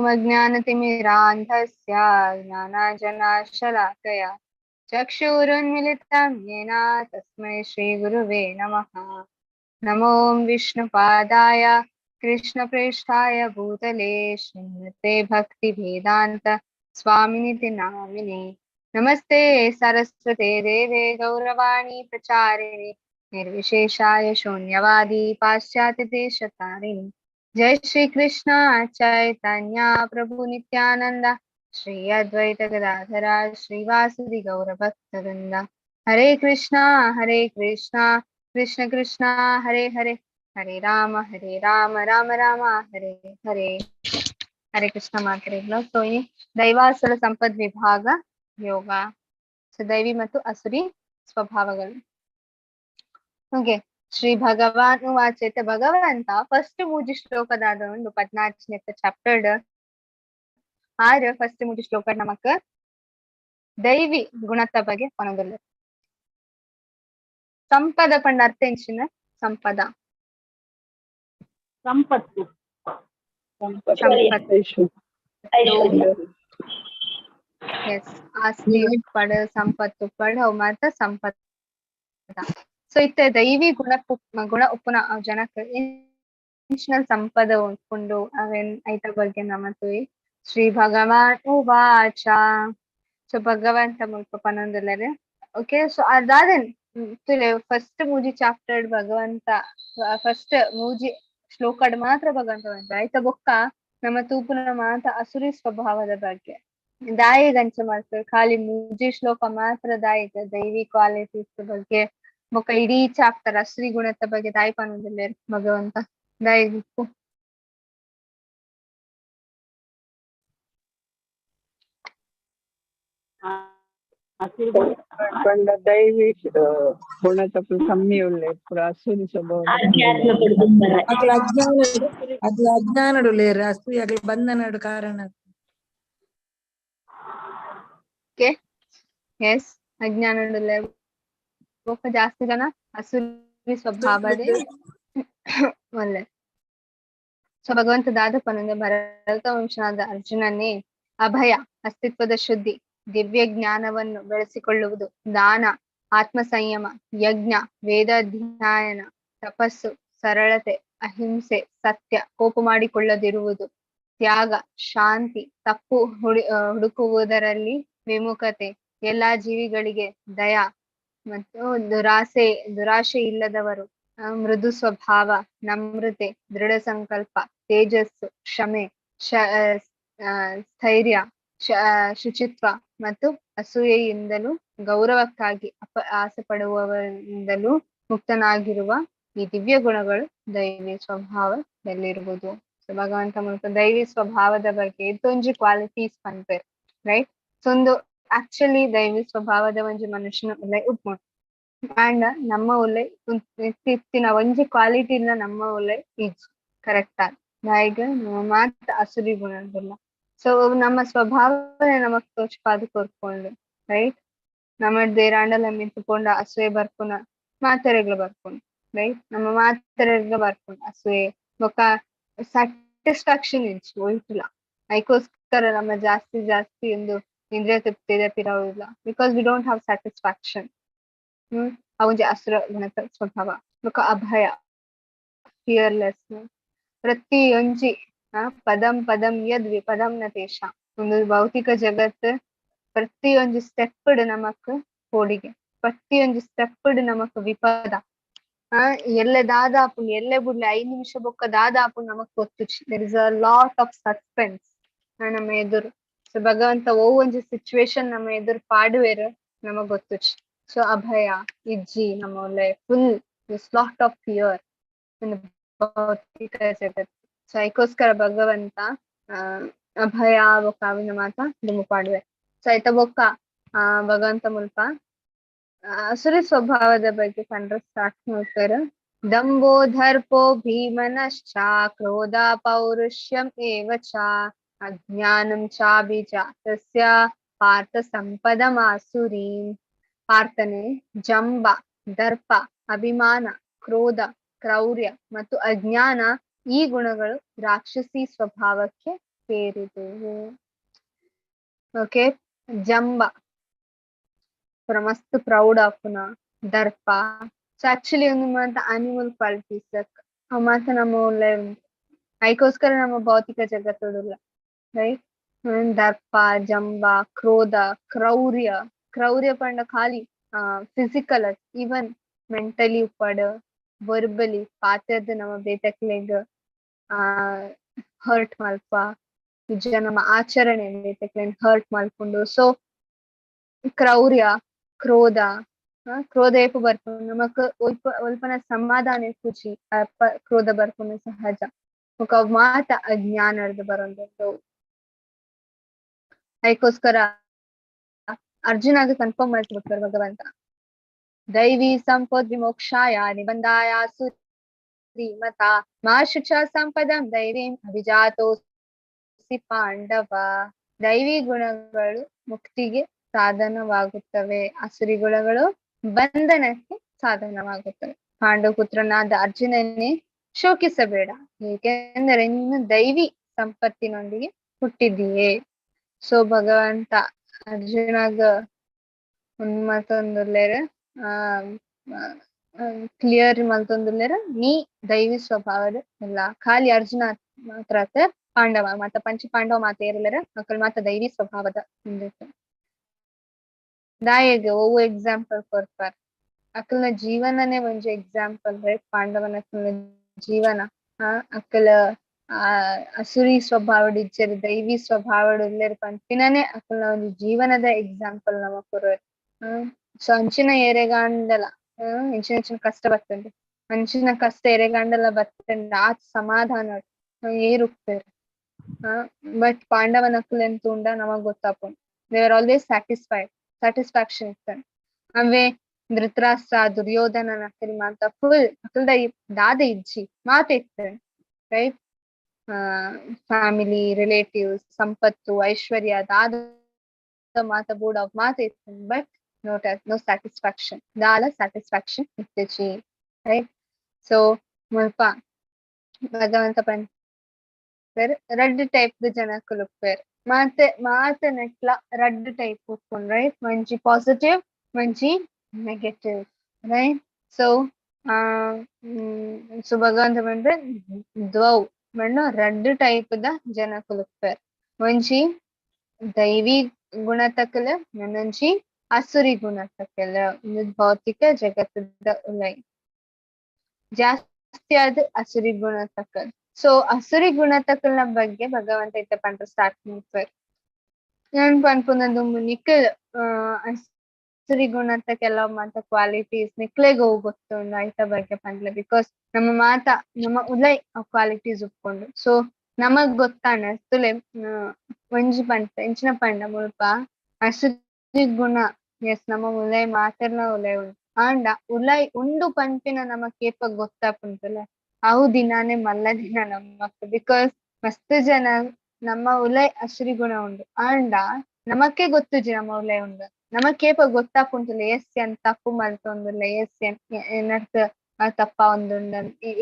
ಓಂ ಅಜ್ಞಾನತಿಮಿರಾಂಧಸ್ಯ ಜ್ಞಾನಾಂಜನಶಲಾಕಯ ಚಕ್ಷುರುನ್ಮಿಲಿತಂ ಯೇನ ತಸ್ಮೈ ಶ್ರೀ ಗುರುವೇ ನಮಃ. ನಮೋ ವಿಷ್ಣುಪಾದಾಯ ಕೃಷ್ಣಪ್ರೇಷ್ಠಾಯ ಭೂತಲೇ ಶ್ರೀಮತೆ ಭಕ್ತಿವೇದಾಂತ ಸ್ವಾಮಿನಿತಿ ನಾಮಿನೇ. ನಮಸ್ತೆ ಸರಸ್ವತೆ ದೇವೆ ಗೌರವಾಣಿ ಪ್ರಚಾರಿಣಿ ನಿರ್ವಿಶೇಷಾಯ ಶೂನ್ಯವಾದಿ ಪಾಶ್ಚಾತ್ಯ ದೇಶತಾರಿಣಿ. जय श्री कृष्ण चैतन्य प्रभु नित्यानंद श्री अद्वैत गदाधर श्रीवासुदि गौर भक्तवृंद. हरे कृष्णा कृष्ण कृष्ण हरे हरे, हरे राम राम राम हरे हरे. हरे कृष्ण ಮಾತ್ರೆಗಳು. ಸೊ ಈ ದೈವಾಸುರ ಸಂಪದ್ ವಿಭಾಗ ಯೋಗ. ಸೊ ದೈವಿ ಮತ್ತು ಅಸುರಿ ಸ್ವಭಾವಗಳು. ಓಕೆ, ಶ್ರೀ ಭಗವಾನ್ ವಾಚೇತ ಭಗವಂತ ಫಸ್ಟ್ 3 ಶ್ಲೋಕದಾದ ಒಂದು 14ನೇ ಚಾಪ್ಟರ್ ಆರ್ ಫಸ್ಟ್ 3 ಶ್ಲೋಕ ನಮಕ್ ದೈವಿ ಗುಣತ ಬಗ್ಗೆ ಪನಗಲ್ಲ. ಸಂಪದ ಪಂಡ ಅರ್ಥ ಎಂಚಿನ ಸಂಪದ ಸಂಪತ್ತು ಎಸ್ ಆಸ್ತಿ ಪಡ ಸಂಪತ್ತು ಪಡ ಮಾತ ಸಂಪದ. ಸೊ ಇತ್ತ ದೈವಿ ಗುಣ ಉಪ್ಪುನ ಜನಕ್ ಇನ್ಷನಲ್ ಸಂಪದ ಉಂಡು ಅವೇನ್ ಐತ ಬಗ್ಗೆ ನಮತು ಶ್ರೀ ಭಗವಾನ್ ಉವಾಚ. ಸೊ ಭಗವಂತ ಮುಲ್ಪ ಪನೊಂದುಲ್ಲೆರ್. ಓಕೆ, ಸೊ ಅದಾದನ್ ಫಸ್ಟ್ ಮೂಜಿ ಚಾಪ್ಟರ್ ಭಗವಂತ ಫಸ್ಟ್ ಮೂಜಿ ಶ್ಲೋಕಡ್ ಮಾತ್ರ ಭಗವಂತ ಬಂತ ಐತ ಬೊಕ್ಕ ನಮ್ಮ ತೂಪುನ ಮಾತ ಅಸುರಿ ಸ್ವಭಾವದ ಬಗ್ಗೆ ದಾಯಿ ಗಂಚ ಮಾಡ್ತಾರೆ. ಖಾಲಿ ಮೂಜಿ ಶ್ಲೋಕ ಮಾತ್ರ ದಾಯಿಗ ದೈವಿ ಕ್ವಾಲಿಟೀಸ್ ಬಗ್ಗೆ ಬೊಕ್ಕ ಇಡೀ ಚಾಪ್ಟರ್ ಅಸುರಿ ಗುಣದ ಬಗ್ಗೆ ದಾಯಿ ಪನೊಂದುಲ್ಲೆ ಭಗವಂತ ದಾಯಿಗು. ದೈವಿ ಗುಣತ ಕಮ್ಮಿ ಉಳ್ಳೆ ಪುರ ಅಸುರಿ ಸ್ವಭಾವ ಅದು ಅಜ್ಞಾನಡು ಲೇರು ಅಸೂಯ ಬಂಧನಡು ಕಾರಣ. ಎಸ್ ಅಜ್ಞಾನಡು ಬೊಕ್ಕ ಜಾಸ್ತಿ ಜನ ಅಸುರಿ ಸ್ವಭಾವದೇ ಒಳ್ಳೆ. ಸೊ ಭಗವಂತ ದಾದ ಪನೊಂದು ಭರತ ವಂಶನಾದ ಅರ್ಜುನನೇ ಅಭಯ, ಅಸ್ತಿತ್ವದ ಶುದ್ಧಿ, ದಿವ್ಯ ಜ್ಞಾನವನ್ನು ಬೆಳೆಸಿಕೊಳ್ಳುವುದು, ದಾನ, ಆತ್ಮ ಸಂಯಮ, ಯಜ್ಞ, ವೇದಾಧ್ಯಯನ, ತಪಸ್ಸು, ಸರಳತೆ, ಅಹಿಂಸೆ, ಸತ್ಯ, ಕೋಪ ಮಾಡಿಕೊಳ್ಳದಿರುವುದು, ತ್ಯಾಗ, ಶಾಂತಿ, ತಪ್ಪು ಹುಡುಕುವುದರಲ್ಲಿ ವಿಮುಖತೆ, ಎಲ್ಲಾ ಜೀವಿಗಳಿಗೆ ದಯ ಮತ್ತು ದುರಾಶೆ ಇಲ್ಲದವರು, ಮೃದು ಸ್ವಭಾವ, ನಮ್ರತೆ, ದೃಢ ಸಂಕಲ್ಪ, ತೇಜಸ್ಸು, ಕ್ಷಮೆ, ಸ್ಥೈರ್ಯ, ಶುಚಿತ್ವ ಮತ್ತು ಅಸೂಯೆಯಿಂದಲೂ ಗೌರವಕ್ಕಾಗಿ ಆಸೆ ಪಡುವವರಿಂದಲೂ ಮುಕ್ತನಾಗಿರುವ ಈ ದಿವ್ಯ ಗುಣಗಳು ದೈವಿ ಸ್ವಭಾವದಲ್ಲಿರುವುದು. ಸೊ ಭಗವಂತ ಮೂಲಕ ದೈವಿ ಸ್ವಭಾವದ ಬಗ್ಗೆ ಇದೊಂಜಿ ಕ್ವಾಲಿಟೀಸ್ ಪನ್ಪೇರ್ ರೈಟ್. ಸೊ ಒಂದು ಆಕ್ಚುಲಿ ದೈವಿ ಸ್ವಭಾವದ ಒಂಜಿ ಮನುಷ್ಯನ ಉಲ್ಲೆ ಉಪ್ಪುಂಡು ಅಂಡ್ ನಮ್ಮ ಉಲ್ಲೆ ಇತ್ತಿನ ಒಂಜಿ ಕ್ವಾಲಿಟಿನ ನಮ್ಮ ಉಲ್ಲೆ ಈಜು ಕರೆಕ್ಟ್ ಆದ ದಾಯಿಗ ನಮ್ಮ ಮಾತ ಅಸುರಿ ಗುಣದಿಲ್ಲ. ಸೊ ನಮ್ಮ ಸ್ವಭಾವನೆ ನಮಕ್ ತೋಚ್ಪಾದ ಕೊರ್ಕೊಂಡು ರೈಟ್. ನಮ್ಮ ದೇರಾಂಡಲ ಮಿತ್ತುಕೊಂಡ ಅಸೂಯೆ ಬರ್ಪುನ ಮಾತೆರೆಗ್ಲ ಬರ್ಪುಂಡು ರೈಟ್. ನಮ್ಮ ಮಾತೆರೆಗ್ಲ ಬರ್ಪುಂಡು ಅಸೂಯೆ ಬೊಕ್ಕ ಸ್ಯಾಟಿಸ್ಫ್ಯಾಕ್ಷನ್ ಇಂಚು ಒಯ್ತುಲ ಐಕೋಸ್ಕರ ನಮ್ಮ ಜಾಸ್ತಿ ಒಂದು ಇಂದ್ರಿಯ ತೃಪ್ತಿದೆ ಪಿರವುದಿಲ್ಲ. Because we don't have satisfaction. ಅವಂಜಿ ಅಸುರ ಗುಣದ ಸ್ವಭಾವ. ಬೊಕ್ಕ ಅಭಯ, ಫಿಯರ್ಲೆಸ್ನೆಸ್, ಪ್ರತಿಯೊಂಜಿ ಪದಂ ಯದ್ ವಿಪದಂ ನ ತೇಷ. ಒಂದು ಭೌತಿಕ ಜಗತ್ ಪ್ರತಿಯೊಂದು ಸ್ಟೆಪ್ಡ್ ನಮಕ್ ಕೋಡಿಗೆ, ಪ್ರತಿಯೊಂದು ಸ್ಟೆಪ್ಡ್ ನಮಕ್ ವಿಪದ. ಎಲ್ಲೆ ದಾದಾಪು ಎಲ್ಲೆ ಬಿಡ್ಲೆ 5 ನಿಮಿಷ ಬೊಕ್ಕ ದಾದಾಪು ನಮಕ್ ಗೊತ್ತು. There is a lot of suspense ನಮ್ಮ ಎದುರು. ಸೊ ಭಗವಂತ ಒಂಜಿ ಸಿಚುವೇಶನ್ ನಮ್ಮ ಎದುರು ಪಾಡುವೆರು ನಮಗ್ ಗೊತ್ತು. ಸೊ ಅಭಯ ಇಜ್ಜಿ ನಮ್ಮ ಒಳ್ಳೆ full this lot of fear ಭೌತಿಕ ಜಗತ್. ಸೊ ಐಕೋಸ್ಕರ ಭಗವಂತ ಅಭಯ ಬೊಕ್ಕ ಅವಿನ ಮಾತ ದುಮ್ಮು ಪಾಡುವೆ. ಸೊ ಐತ ಬೊಕ್ಕ ಭಗವಂತ ಮುಲ್ಪ ಅಸುರಿ ಸ್ವಭಾವದ ಬಗ್ಗೆ ಕಂಡ್ರೆ ಸ್ಟಾರ್ಟ್ ಮಾಡ್ತಾರೆ. ದಂಭೋ ದರ್ಪೋ ಭೀಮನಶ್ಚ ಕ್ರೋಧ ಪೌರುಷ್ಯಂ ಏವ ಚ ಅಜ್ಞಾನಂ ಚಾಭಿಜಾತಸ್ಯ ಪಾರ್ಥ ಸಂಪದಮಾಸುರೀಂ. ಪಾರ್ಥನೆ ಜಂಬ, ದರ್ಪ, ಅಭಿಮಾನ, ಕ್ರೋಧ, ಕ್ರೌರ್ಯ ಮತ್ತು ಅಜ್ಞಾನ ಈ ಗುಣಗಳು ರಾಕ್ಷಸಿ ಸ್ವಭಾವಕ್ಕೆ ಸೇರಿದೆವು. ಓಕೆ, ಜಂಬ ಮಸ್ತ್ ಪ್ರೌಡ್ ಆಪುನ ದರ್ಪ. ಸೊ ಆಕ್ಚುಲಿ ಒಂದು ಮಾತ ಅನಿಮಲ್ ಕ್ವಾಲಿಟೀಸ್ ಅವ್ ಮಾತ ನಮ್ಮ ಒಳ್ಳೆ ಅದಕ್ಕೋಸ್ಕರ ನಮ್ಮ ಭೌತಿಕ ಜಗತ್ತುದಿಲ್ಲ, ರೈಟ್. ದರ್ಪ, ಜಂಬ, ಕ್ರೋಧ, ಕ್ರೌರ್ಯ ಪಂಡ ಖಾಲಿ ಫಿಸಿಕಲ್ ಈವನ್ ಮೆಂಟಲಿ ಉಪ್ಪಡ್ ವರ್ಬಲಿ ಪಾತ್ರದ ನಮ್ಮ ಬೇತಕ್ಲೆಗ್ ಹರ್ಟ್ ಮಲ್ಪ ನಿಜ ನಮ್ಮ ಆಚರಣೆ ಬೇತಕ್ಲೆಗ್ ಹರ್ಟ್ ಮಲ್ಪುಂಡು. ಸೊ ಕ್ರೌರ್ಯ, ಕ್ರೋಧ ಏಪು ಬರ್ಪುಂಡು ನಮಕ್ ಒಲ್ಪನ ಸಮಾಧಾನ ಖುಷಿ ಕ್ರೋಧ ಬರ್ಪುಂಡು ಸಹಜ. ఒక ಮಾತ ಅಜ್ಞಾನರ್ದು ಬರೋದು. ಅದಕ್ಕೋಸ್ಕರ ಅರ್ಜುನಾಗ ಕನ್ಫರ್ಮ್ ಮಾಡ್ತಿರ್ತಾರೆ ಭಗವಂತ, ದೈವಿ ಸಂಪದ್ ವಿಮೋಕ್ಷಾಯ ನಿಬಂಧಾಯ ಸುಮತ ಮಾ ಶುಚ ಸಂಪದಂ ದೈವೀಂ ಅಭಿಜಾತೋಸಿ ಪಾಂಡವ. ದೈವಿ ಗುಣಗಳು ಮುಕ್ತಿಗೆ ಸಾಧನವಾಗುತ್ತವೆ, ಅಸುರಿ ಗುಣಗಳು ಬಂಧನಕ್ಕೆ ಸಾಧನವಾಗುತ್ತವೆ. ಪಾಂಡವಪುತ್ರನಾದ ಅರ್ಜುನನೇ ಶೋಕಿಸಬೇಡ, ಏಕೆಂದರೆ ನೀನು ದೈವಿ ಸಂಪತ್ತಿನೊಂದಿಗೆ ಹುಟ್ಟಿದ್ದೀಯೇ. ಸೊ ಭಗವಂತ ಅರ್ಜುನಾಗ ಮತ್ತೊಂದುಲ್ಲೇರ ಕ್ಲಿಯರ್ ಮಲ್ತೊಂದುಲ್ಲೇರ ನೀ ದೈವಿ ಸ್ವಭಾವದ ಇಲ್ಲ. ಖಾಲಿ ಅರ್ಜುನ ಮಾತ್ರ ಪಾಂಡವ ಮತ್ತ ಪಂಚ ಪಾಂಡವ ಮಾತ ಏರಿಲ್ಲರ ಮಕ್ಕಳು ಮಾತ್ರ ದೈವಿ ಸ್ವಭಾವದ ದಾಯಗೆ ಓ ಎಕ್ಸಾಂಪಲ್ ಕೊಡ್ತಾರ. ಅಕ್ಕಲ್ನ ಜೀವನನೇ ಒಂದು ಎಕ್ಸಾಂಪಲ್, ರೈಟ್. ಪಾಂಡವನ ಜೀವನ ಅಕ್ಕಲ ಅಸುರಿ ಸ್ವಭಾವಡ್ ಇಜ್ಜರ್ ದೈವಿ ಸ್ವಭಾವಡ್ ಉಲ್ಲೇರ್ ಪಂಪಿನನೆ ಅಕ್ಕಲ್ನ ಒಂದು ಜೀವನದ ಎಕ್ಸಾಂಪಲ್ ನಮ ಕೊರ. ಸೊ ಅಂಚಿನ ಎರೆಗಾಂಡಲ ಇಂಚಿನ ಕಷ್ಟ ಬರ್ತಂಡೆ, ಅಂಚಿನ ಕಷ್ಟ ಎರೆಗಾಂಡಲ ಬರ್ತಂಡೆ ಆ ಸಮಾಧಾನ ಏರುಪ್ತೇರು. ಬಟ್ ಪಾಂಡವನ ಅಕ್ಕಲ್ ಎಂತ ಉಂಡ ನಮಗ್ ಗೊತ್ತಾಪುಂಡು, ದೇ ಆರ್ ಆಲ್ವೇಸ್ ಸ್ಯಾಟಿಸ್ಫ್ಯಾಕ್ಷನ್ ಇರ್ತಾನೆ. ಅವೇ ಧೃತರಾಷ್ಟ್ರ, ದುರ್ಯೋಧನ ಅಕ್ಕಲಿ ಮಾತ ಫುಲ್ ಅಕ್ಕಲ್ದ ದಾದ ಇಜ್ಜಿ ಮಾತ ಇರ್ತೇನೆ, ರೈಟ್. ಫ್ಯಾಮಿಲಿ, ರಿಲೇಟಿವ್ಸ್, ಸಂಪತ್ತು, ಐಶ್ವರ್ಯ ದಾದ ಮಾತ ಬೋರ್ಡ್ ಆಫ್ ಮಾತ ಇರ್ತೇನೆ. ಬಟ್ ನೋ ಸ್ಯಾಟಿಸ್ಫ್ಯಾಕ್ಷನ್, ದಾಲ ಸ್ಯಾಟಿಸ್ಫ್ಯಾಕ್ಷನ್ ಇರ್ತೇಚಿ, ರೈಟ್. ಸೊ ಮುಲ್ಪ ಭಗವಂತ ಪಂಚ ರಡ್ ಟೈಪ್ ಜನಕ್ಕಲು ಉಪ್ಪೇರ್ ಮಾತ ನೆಟ್ಲ ರಡ್ ಟೈಪ್ ಉಪ್ಪುಂಡು, right. Manchi positive, Manchi negative, right. So ಭಗವಂತ ಬಂದ್ರೆ ದ್ವೌ ಮಣ್ಣು ರಡ್ ಟೈಪ್ ದ ಜನಕ್ಕಲು ಉಪ್ಪೇರ್. ಒಂಜಿ ದೈವಿ ಗುಣತಕಲ ಮಣ್ಣೊಂಜಿ ಅಸುರಿ ಗುಣತಕಲ. ಭೌತಿಕ ಜಗತ್ತದ ಉಲೈ ಜಾಸ್ತಿ ಆದ ಅಸುರಿ ಗುಣತಕಲ್. ಸೊ ಅಸುರಿ ಗುಣತಕಲ್ನ ಬಗ್ಗೆ ಭಗವಂತ ಇತ್ತ ಪಂಡ ಸ್ಟಾರ್ಟ್ ಮಾಡ್ತಾರೆ. ನಾನು ಪನ್ಪುನದು ನಿಖಲ್ ಅಸುರಿ ಗುಣತ ಕೆಲವು ಮಾತ ಕ್ವಾಲಿಟೀಸ್ ನಿಕ್ಲೆಗ್ ಗೊತ್ತುಂಡು ಐತ ಬಗ್ಗೆ ಪಂಡ್ಲೆ. ಬಿಕಾಸ್ ನಮ್ಮ ಉಲೈ ಆ ಕ್ವಾಲಿಟೀಸ್ ಉಪ್ಕೊಂಡು. ಸೊ ನಮಗ್ ಗೊತ್ತಾಣ ತುಲೆ ಒಂಜಿ ಪಂಡ ಇಂಚಿನ ಪಂಡ ಮುಲ್ಪ ಅಸುರಿ ಗುಣ ಎಸ್ ನಮ್ಮ ಉಲೈ ಮಾತೆರ್ನ ಉಲೈ ಉಂಡು ಆಂಡ ಉಲೈ ಉಂಡು ಪಂಪಿನ ನಮ ಕೇಪ ಗೊತ್ತಾಪುಂಟುಲೆ ಅವು ದಿನಾನೇ ಮಲ್ಲ ದಿನ ನಮ್ಮಕ್. ಬಿಕಾಸ್ ಮಸ್ತ್ ಜನ ನಮ್ಮ ಉಲೈ ಅಸುರಿ ಗುಣ ಉಂಡು ಆಂಡ ನಮಕ್ಕೆ ಗೊತ್ತುಜಿ ನಮ್ಮ ಉಲೈ ಉಂಡು, ನಮಕ್ಕೇಪ ಗೊತ್ತಾಪುಂಟುಲೆ ಎಸ್ ಎನ್ ತಪ್ಪು ಮಲ್ತೊಂದುಲ್ಲ, ಎಸ್ ಏನರ್ಥ ತಪ್ಪ ಒಂದುಂಡ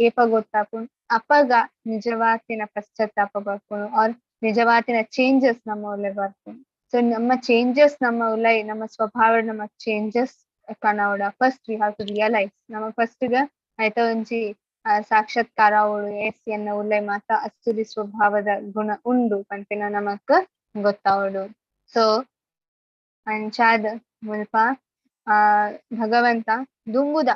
ಏಪ ಗೊತ್ತಾಪುಂಡು. ಅಪಗ ನಿಜವಾತಿನ ಪಶ್ಚಾತ್ತಾಪ ಬರ್ಪುನು ಆರ್ ನಿಜವಾತಿನ ಚೇಂಜಸ್ ನಮ್ಮ ಉಲೈ ಬರ್ಪುನು. ಸೊ ನಮ್ಮ ಚೇಂಜಸ್ ನಮ್ಮ ಉಲೈ ನಮ್ಮ ಸ್ವಭಾವ ನಮ್ಮ ಚೇಂಜಸ್ ಕನೌಡ first we have to realise. ನಮ್ಮ ಫಸ್ಟ್ ಗ ಆಯ್ತ ಒಂಜಿ ಸಾಕ್ಷಾತ್ಕಾರ ಅವಳು ಎಸ್ ಎನ್ನ ಉಲೈ ಮಾತ ಅಸುರಿ ಸ್ವಭಾವದ ಗುಣ ಉಂಡು ಪಂಪಿನ ನಮಕ್ ಗೊತ್ತಾವಡು. ಸೊ ಅಂಚಾದ ಮುಲ್ಪ ಭಗವಂತ ದುಂಗುದ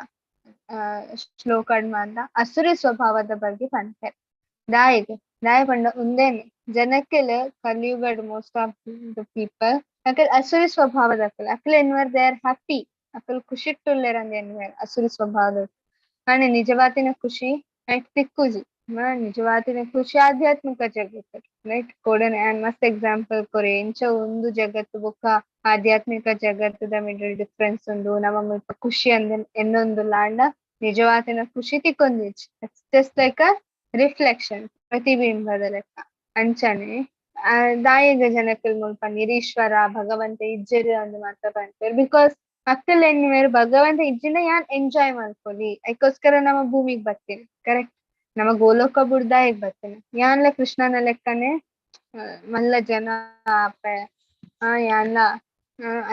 ಶ್ಲೋಕಡ್ ಮಾತ ಅಸುರಿ ಸ್ವಭಾವದ ಬಗ್ಗೆ ಪಂಪೆ ದಾಯ ಪಂಡ ಉಂದೇನೆ ಜನಕ್ಕೆಲ್ ಕಲಿಯುಗಡ್ most of the people Akal Asuri ಸ್ವಭಾವದ Akal ಎನ್ವರ್ they are happy, Akal ಖುಷಿ ಟುಲ್ಲೆರ್ ಅಂದ್ ಎನ್ವರ್ ಅಸುರಿ ಸ್ವಭಾವದ ಆನೆ ನಿಜವಾತಿನ ಖುಷಿ ರೈಟ್ ತಿಕ್ಕುಜಿ. ನಿಜವಾತಿನ ಖುಷಿ ಆಧ್ಯಾತ್ಮಿಕ ಜಗತ್ತು, ರೈಟ್. ಕೊಡನೆ ಮಸ್ತ್ ಎಕ್ಸಾಂಪಲ್ ಕೊರೆ ಇಂಚ ಒಂದು ಜಗತ್ತು ಬೊಕ್ಕ ಆಧ್ಯಾತ್ಮಿಕ ಜಗತ್ತದ ಮಿಡಲ್ ಡಿಫ್ರೆನ್ಸ್ ಉಂಡು. ನಮ್ಮ ಮುಲ್ಪ ಖುಷಿ ಅಂದ್ ಎನ್ನೊಂದು ಲಾಂಡ ನಿಜವಾತಿನ ಖುಷಿ ತಿಕ್ಕೊಂದಿಜ್ ಜಸ್ಟ್ ಲೈಕ್ ಅ ರಿಫ್ಲೆಕ್ಷನ್, ಪ್ರತಿಬಿಂಬದ ಲೆಕ್ಕ. ಅಂಚನೆ ದಾಯಗ ಜನಕ್ಕಲ್ ಮುಲ್ಪ ನಿರೀಶ್ವರ ಭಗವಂತ ಇಜ್ಜೆರ್ ಅಂದ್ ಮಾತ ಪಂಪೇರ್. ಬಿಕಾಸ್ ಅಕ್ಕಲ್ ಎನ್ನುವರು ಭಗವಂತ ಇಜ್ಜಿನ ಯಾನ್ ಎಂಜಾಯ್ ಮಾಡ್ಕೊಲಿ ಅದಕ್ಕೋಸ್ಕರ ನಮ್ಮ ಭೂಮಿಗೆ ಬರ್ತೀನಿ, ಕರೆಕ್ಟ್. ನಮ್ಮ ಗೋಲೋಕ ಬುಡ್ದಾಯಗ್ ಬರ್ತೀನಿ ಯಾನ್ಲ ಕೃಷ್ಣನ ಲೆಕ್ಕನೆ மல்ல ஜன அப்ப யான்ல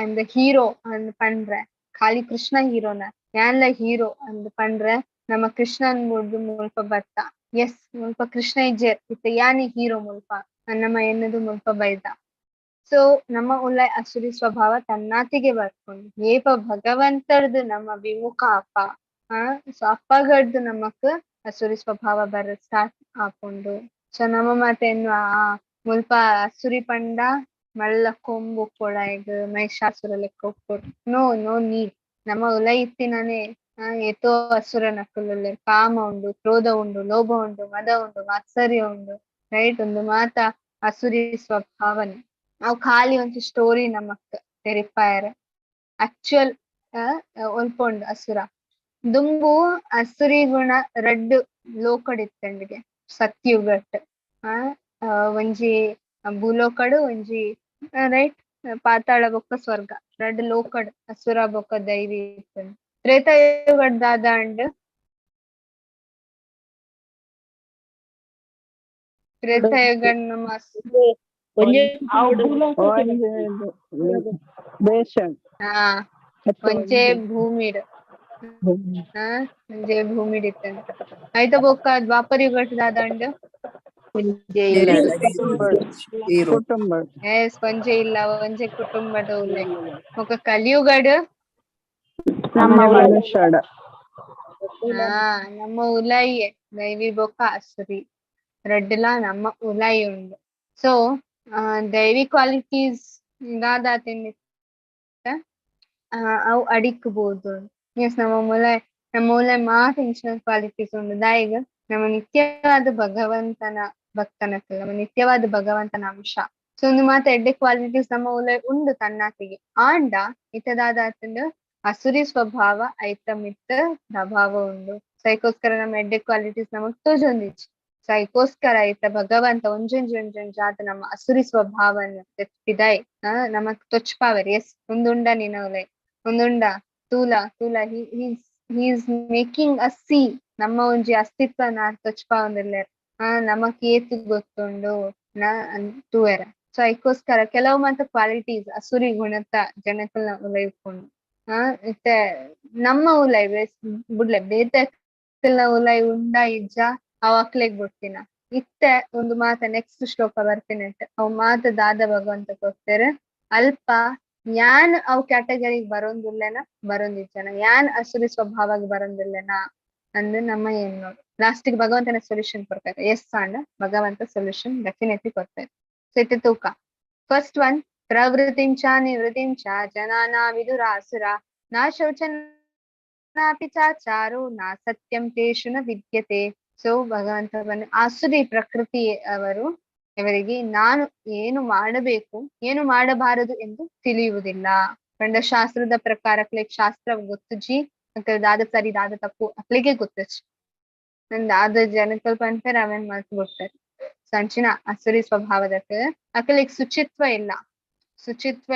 அந்த ஹீரோ அந்த பண்ற ಖಾಲಿ ಕೃಷ್ಣ ಹೀರೋನ ಯಾನ್ಲ ಹೀರೋ ಅಂದ್ ಪಂಡ್ರೆ ನಮ್ಮ ಕೃಷ್ಣನ್ ಮುಲ್ಪ ಬತ್ತ ಎಸ್ ಮುಲ್ಪ ಕೃಷ್ಣ ಇಜ್ಜೆ ಇತ್ತ ಯಾನಿ ಹೀರೋ ಮುಲ್ಪ ನಮ್ಮ ಎನ್ನದು ಮುಲ್ಪ ಬೈದ. ಸೊ ನಮ್ಮ ಉಲ್ಲ ಅಸುರಿ ಸ್ವಭಾವ ತನ್ನಾತಿಗೆ ಬರ್ಕೊಂಡು ಏಪ ಭಗವಂತರ್ದು ನಮ್ಮ ವಿಮುಖ ಅಪ್ಪ ಸೊ ಅಪ್ಪಗಡ್ದು ನಮಕ್ ಅಸುರಿ ಸ್ವಭಾವ ಬರ ಸ್ಟಾರ್ಟ್ ಆಕೊಂಡು. ಸೊ ನಮ್ಮ ಮಾತೇನು ಮುಲ್ಪ ಅಸುರಿ ಪಂಡ ಮಲ್ಲ ಕೊಂಬು ಕೊಡ ಈಗ ಮಹಿಷಾಸುರ ಲೆಕ್ಕ ನೋ ನೋ ನೀಡ್ ನಮ್ಮ ಉಲ ಇತ್ತಿನೇ ಎತ್ತೋ ಅಸುರ ನಕ್ಕುಲುಲ್ಲೆ ಕಾಮ ಉಂಡು, ಕ್ರೋಧ ಉಂಡು, ಲೋಭ ಉಂಡು, ಮದ ಉಂಡು, ಮಾತ್ಸರ್ಯ ಉಂಡು, ರೈಟ್ ಒಂದು ಮಾತ ಅಸುರಿ ಸ್ವಭಾವನೆ ಅವು ಖಾಲಿ ಒಂದು ಸ್ಟೋರಿ ನಮಕ್ ತೆರಿಪಾಯರ ಆಕ್ಚುಯಲ್ ಒಲ್ಪೊಂಡು ಅಸುರ ದುಂಬು ಅಸುರಿ ಗುಣ ರಡ್ಡ್ ಲೋಕಡಿತ್ತಂಡಿಗೆ ಸತ್ಯುಗಟ್ ಒಂಜಿ ಭೂಲೋಕಡ್ ಒಂಜಿ ರೈಟ್ ಪಾತಾಳ ಬೊಕ್ಕ ಸ್ವರ್ಗ ರಡ್ಡ್ ಲೋಕಡ್ ಅಸುರ ಬೊಕ್ಕ ದೈವಿ ಇತ್ತಂಡ್. ತ್ರೇತಾಯುಗಡ್ ದಾದ ಅಂಡ್ ತ್ರೇತಾಯುಗಡ್ ನಮ್ಮ ಒಂಜೆ ಭೂಮಿಡ್ ಒಂಜೆ ಭೂಮಿಡ್ ಇತ್ತಂಡ್. ಐತ ಬೊಕ್ಕ ದ್ವಾಪರ ಯುಗಡ್ ದಾದ ಅಂಡ್ ಕುಟುಂಬ ಎಸ್ ಒಂಜೆ ಇಲ್ಲ ಒಂಜೆ ಕುಟುಂಬದ ಉಲ್ಲೆ ಬೊಕ್ಕ ಕಲಿಯುಗಡ್ ಮನುಷ್ಯಡ ನಮ್ಮ ಉಲಾಯಿಯೇ ದೈವಿ ಬೊಕ್ಕ ಅಸುರಿ ರಡ್ಡ್ಲ ನಮ್ಮ ಉಲಾಯಿ ಉಂಡು. ಸೊ ದೈವಿ ಕ್ವಾಲಿಟೀಸ್ ದಾದಾತಿಂದ ಅವು ಅಡಿಕ್ಬೋದು. ಮೀನ್ಸ್ ನಮ್ಮ ಮೂಲೆ ಮಾತ ಇನ್ಶಿಯಲ್ ಕ್ವಾಲಿಟೀಸ್ ಉಂಡು ದಾಯಿಗ್ ನಮ್ಮ ನಿತ್ಯವಾದ ಭಗವಂತನ ಭಕ್ತನಕ್ಕಲ್ಲ ನಮ್ಮ ನಿತ್ಯವಾದ ಭಗವಂತನ ಅಂಶ. ಸೊ ಒಂದು ಮಾತ ಎಡ್ಡೆ ಕ್ವಾಲಿಟೀಸ್ ನಮ್ಮ ಉಲೆ ಉಂಡು ತನ್ನಾತಿಗೆ ಆಂಡ ಇತದಾದಾತಿಂದ ಅಸುರಿ ಸ್ವಭಾವ ಐತ ಮಿತ್ತ ಪ್ರಭಾವ ಉಂಡು. ಸೈಕೋಸ್ಕರ ನಮ್ಮ ಎಡ್ಡೆ ಕ್ವಾಲಿಟೀಸ್ ನಮಕ್ ತೋಜೊಂದಿಜ್ಜಿ. ಸೈಕೋಸ್ಕರ ಐತ ಭಗವಂತ ಒಂಜೊಂಜಿ ಜಾತ ನಮ್ಮ ಅಸುರಿ ಸ್ವಭಾವನ ತೆಪ್ಪಿದಾಯ್ ನಮಕ್ ತೊಚ್ಪಾವರಿ ಎಸ್ ಒಂದುಂಡ ನಿನವಲೆ ಒಂದುಂಡ ತೂಲ ಹೀಸ್ ಮೇಕಿಂಗ್ ಅ ಸಿ ನಮ್ಮ ಒಂಜಿ ಅಸ್ತಿತ್ವ ನಾ ತೊಚ್ಪಾವಂದಿಲ್ಲ ನಮಕ್ ಏತು ಗೊತ್ತುಂಡು ತೂವೆರ. ಸೊ ಐಕೋಸ್ಕರ ಕೆಲವು ಮಾತ ಕ್ವಾಲಿಟೀಸ್ ಅಸುರಿ ಗುಣತ ಜನಕಲ್ನ ಉಲೈ ಉಪ್ಪುಂಡು. ಇತ್ತೆ ನಮ್ಮ ಉಲೈ ಬುಡ್ಲೆ ಬೇತಕಲ್ನ ಉಲೈ ಉಂಡ ಇಜ್ಜ ಅವ್ ಅಕ್ಲೆಗ್ ಬಿಡ್ತಿನ ಇತ್ತೆ ಒಂದು ಮಾತ ನೆಕ್ಸ್ಟ್ ಶ್ಲೋಕ ಬರ್ತೀನಿ ಅಂತ ಅವ್ ಮಾತ ದಾದ ಭಗವಂತ ಕೊಡ್ತಾರೆ ಅಲ್ಪ ಯಾನ್ ಅವ್ ಕ್ಯಾಟಗರಿಗೆ ಬರೋಂದಿಜ್ಜನ ಯಾನ್ ಅಸುರಿ ಸ್ವಭಾವಗ್ ಬರೋಂದಿಲ್ಲನ ಅಂದ್ ನಮ್ಮ ಏನ್ ನೋಡು ಲಾಸ್ಟಿಗೆ ಭಗವಂತನ ಸೊಲ್ಯೂಷನ್ ಕೊಡ್ತಾರೆ. ಎಸ್ ಅಂಡ್ ಭಗವಂತ ಸೊಲ್ಯೂಷನ್ ಡೆಫಿನೆಟ್ಲಿ ಕೊಡ್ತಾರೆ. ಸೆಟ್ ತೂಕ ಫಸ್ಟ್ ಒನ್ ಪ್ರವೃತ್ತಿಂಚ ನಿವೃತ್ತಿಂಚ ಜನಾನ ವಿದುರಾಸುರ ನಾ ಶೌಚನಾಪಿ ಚಾಚಾರೋ ನಾ ಸತ್ಯಂ ತೇಷು ನ ವಿದ್ಯತೆ. ಸೊ ಭಗವಂತ ಆಸುರಿ ಪ್ರಕೃತಿ ಇವರಿಗೆ ನಾನು ಏನು ಮಾಡಬೇಕು ಏನು ಮಾಡಬಾರದು ಎಂದು ತಿಳಿಯುವುದಿಲ್ಲ. ಕಂಡ ಶಾಸ್ತ್ರದ ಪ್ರಕಾರ ಶಾಸ್ತ್ರ ಗೊತ್ತುಜಿ ದಾದ ಸರಿ ದಾದ ತಪ್ಪು ಅಕ್ಲಿಗೆ ಗೊತ್ತಚ್ಚಿ ದಾದ ಜನಕಲ್ಪ ಅಂತಾರೆ ಅವೇನ್ ಮರ್ತು ಬಿಡ್ತಾರೆ. ಸಂಚಿನ ಅಸುರಿ ಸ್ವಭಾವದಕ್ಕೆ ಅಕ್ಲಿಗೆ ಶುಚಿತ್ವ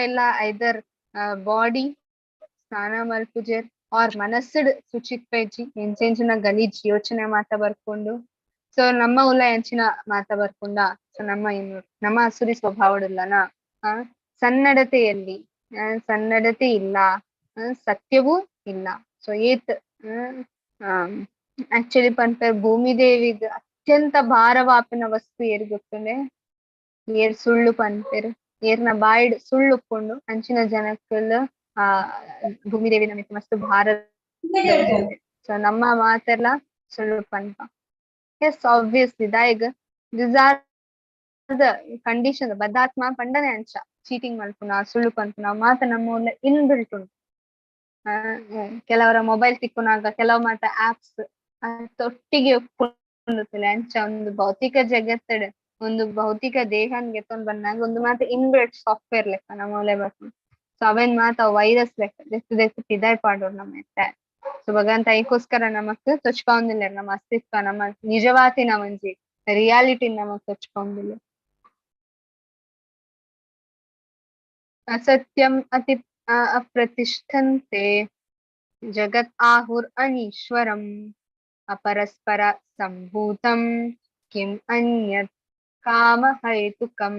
ಇಲ್ಲ ಐದರ್ ಬಾಡಿ ಸ್ನಾನ ಮಲ್ಪುಜೆರ್ ಆರ್ ಮನಸ್ಸಡ್ ಶುಚಿತ್ವ ಇಜ್ಜಿ ಎಂಚೆಂಚಿನ ಗಲೀಜ್ ಯೋಚನೆ ಮಾತ ಬರ್ಕೊಂಡು. ಸೊ ನಮ್ಮ ಉಲ ಎಂಚಿನ ಮಾತ ಬರ್ಕೊಂಡ. ಸೊ ನಮ್ಮ ಅಸುರಿ ಸ್ವಭಾವಡುಲ್ಲನ ಸನ್ನಡತೆ ಇಲ್ಲ ಸತ್ಯವೂ ಇಲ್ಲ. ಸೊ ಏತ್ ಆಕ್ಚುಲಿ ಪಂಪರ್ ಭೂಮಿ ದೇವಿಗ್ ಅತ್ಯಂತ ಭಾರವಾಪಿನ ವಸ್ತು ಏರ್ ಗೊತ್ತುಂಡೆ ಏರ್ ಸುಳ್ಳು ಪಂಪೆರ್ ಏರ್ನ ಬಾಯ್ಡ್ ಸುಳ್ಳು ಉಪ್ಪುಂಡು ಅಂಚಿನ ಜನಕ್ಕಲ್ ಭೂಮಿ ದೇವಿ ನಮಿತ್ ಮಸ್ತ್ ಭಾರ. ಸೊ ನಮ್ಮ ಮಾತೆಲ್ಲ ಸುಳ್ಳು ಪಂಪ. ಎಸ್ ಆಬ್ವಿಯಸ್ಲಿ ದಾಯಿಗ್ ದಿಸ್ ಆರ್ ದ ಕಂಡೀಷನ್ ಬದ್ದಾತ್ಮ ಪಂಡನೆ ಅಂಚ ಚೀಟಿಂಗ್ ಮಲ್ಪುನ ಸುಳ್ಳು ಪನ್ಪುನ ಮಾತ ನಮ್ಮ ಇನ್ಬಿಲ್ಟ್ ಉಂಟು. ಕೆಲವರ ಮೊಬೈಲ್ ತಿಕ್ಕುನಾಗ ಕೆಲವು ಮಾತ ಆಪ್ಸ್ ತೊಟ್ಟಿಗೆ ಒಪ್ಕೊಂಡಿರ್ತಿಲ್ಲ ಅಂಚ ಒಂದು ಭೌತಿಕ ಜಗತ್ತಡೆ ಒಂದು ಭೌತಿಕ ದೇಹನ್ ಗೆತ್ತೊಂಡ್ ಬಂದಾಗ ಒಂದು ಮಾತ ಇನ್ಬಿಲ್ಟ್ ಸಾಫ್ಟ್ವೇರ್ ಲೆಕ್ಕ ನಮ್ಮ ಒಲೆ ಬರ್ತದೆ. ಸೊ ಅವೇನ್ ಮಾತ ವೈರಸ್ ಲೆಕ್ಕ ಪಿದಾಯ್ ಪಾಡೋರು ನಮ್ಮ ಎತ್ತ. ಸೊ ಭಗವಂತ ಐಕೋಸ್ಕರ ನಮಕ್ ತೊಚ್ಕೊಂದಿಲ್ಲ ನಮ್ಮ ಅಸ್ತಿತ್ವ ನಮ್ಮ ನಿಜವಾತಿನ ಒಂಜಿ ರಿಯಾಲಿಟಿ ನಮಕ್ ತೊಚ್ಕೊಂದಿಲ್ಲ. ಅಸತ್ಯಂ ಅತಿ ಅಪ್ರತಿಷ್ಠಂತೆ ಜಗತ್ ಆಹುರ್ ಅನೀಶ್ವರಂ ಅಪರಸ್ಪರ ಸಂಭೂತಂ ಕಿಂ ಅನ್ಯತ್ ಕಾಮ ಹೇತುಕಂ.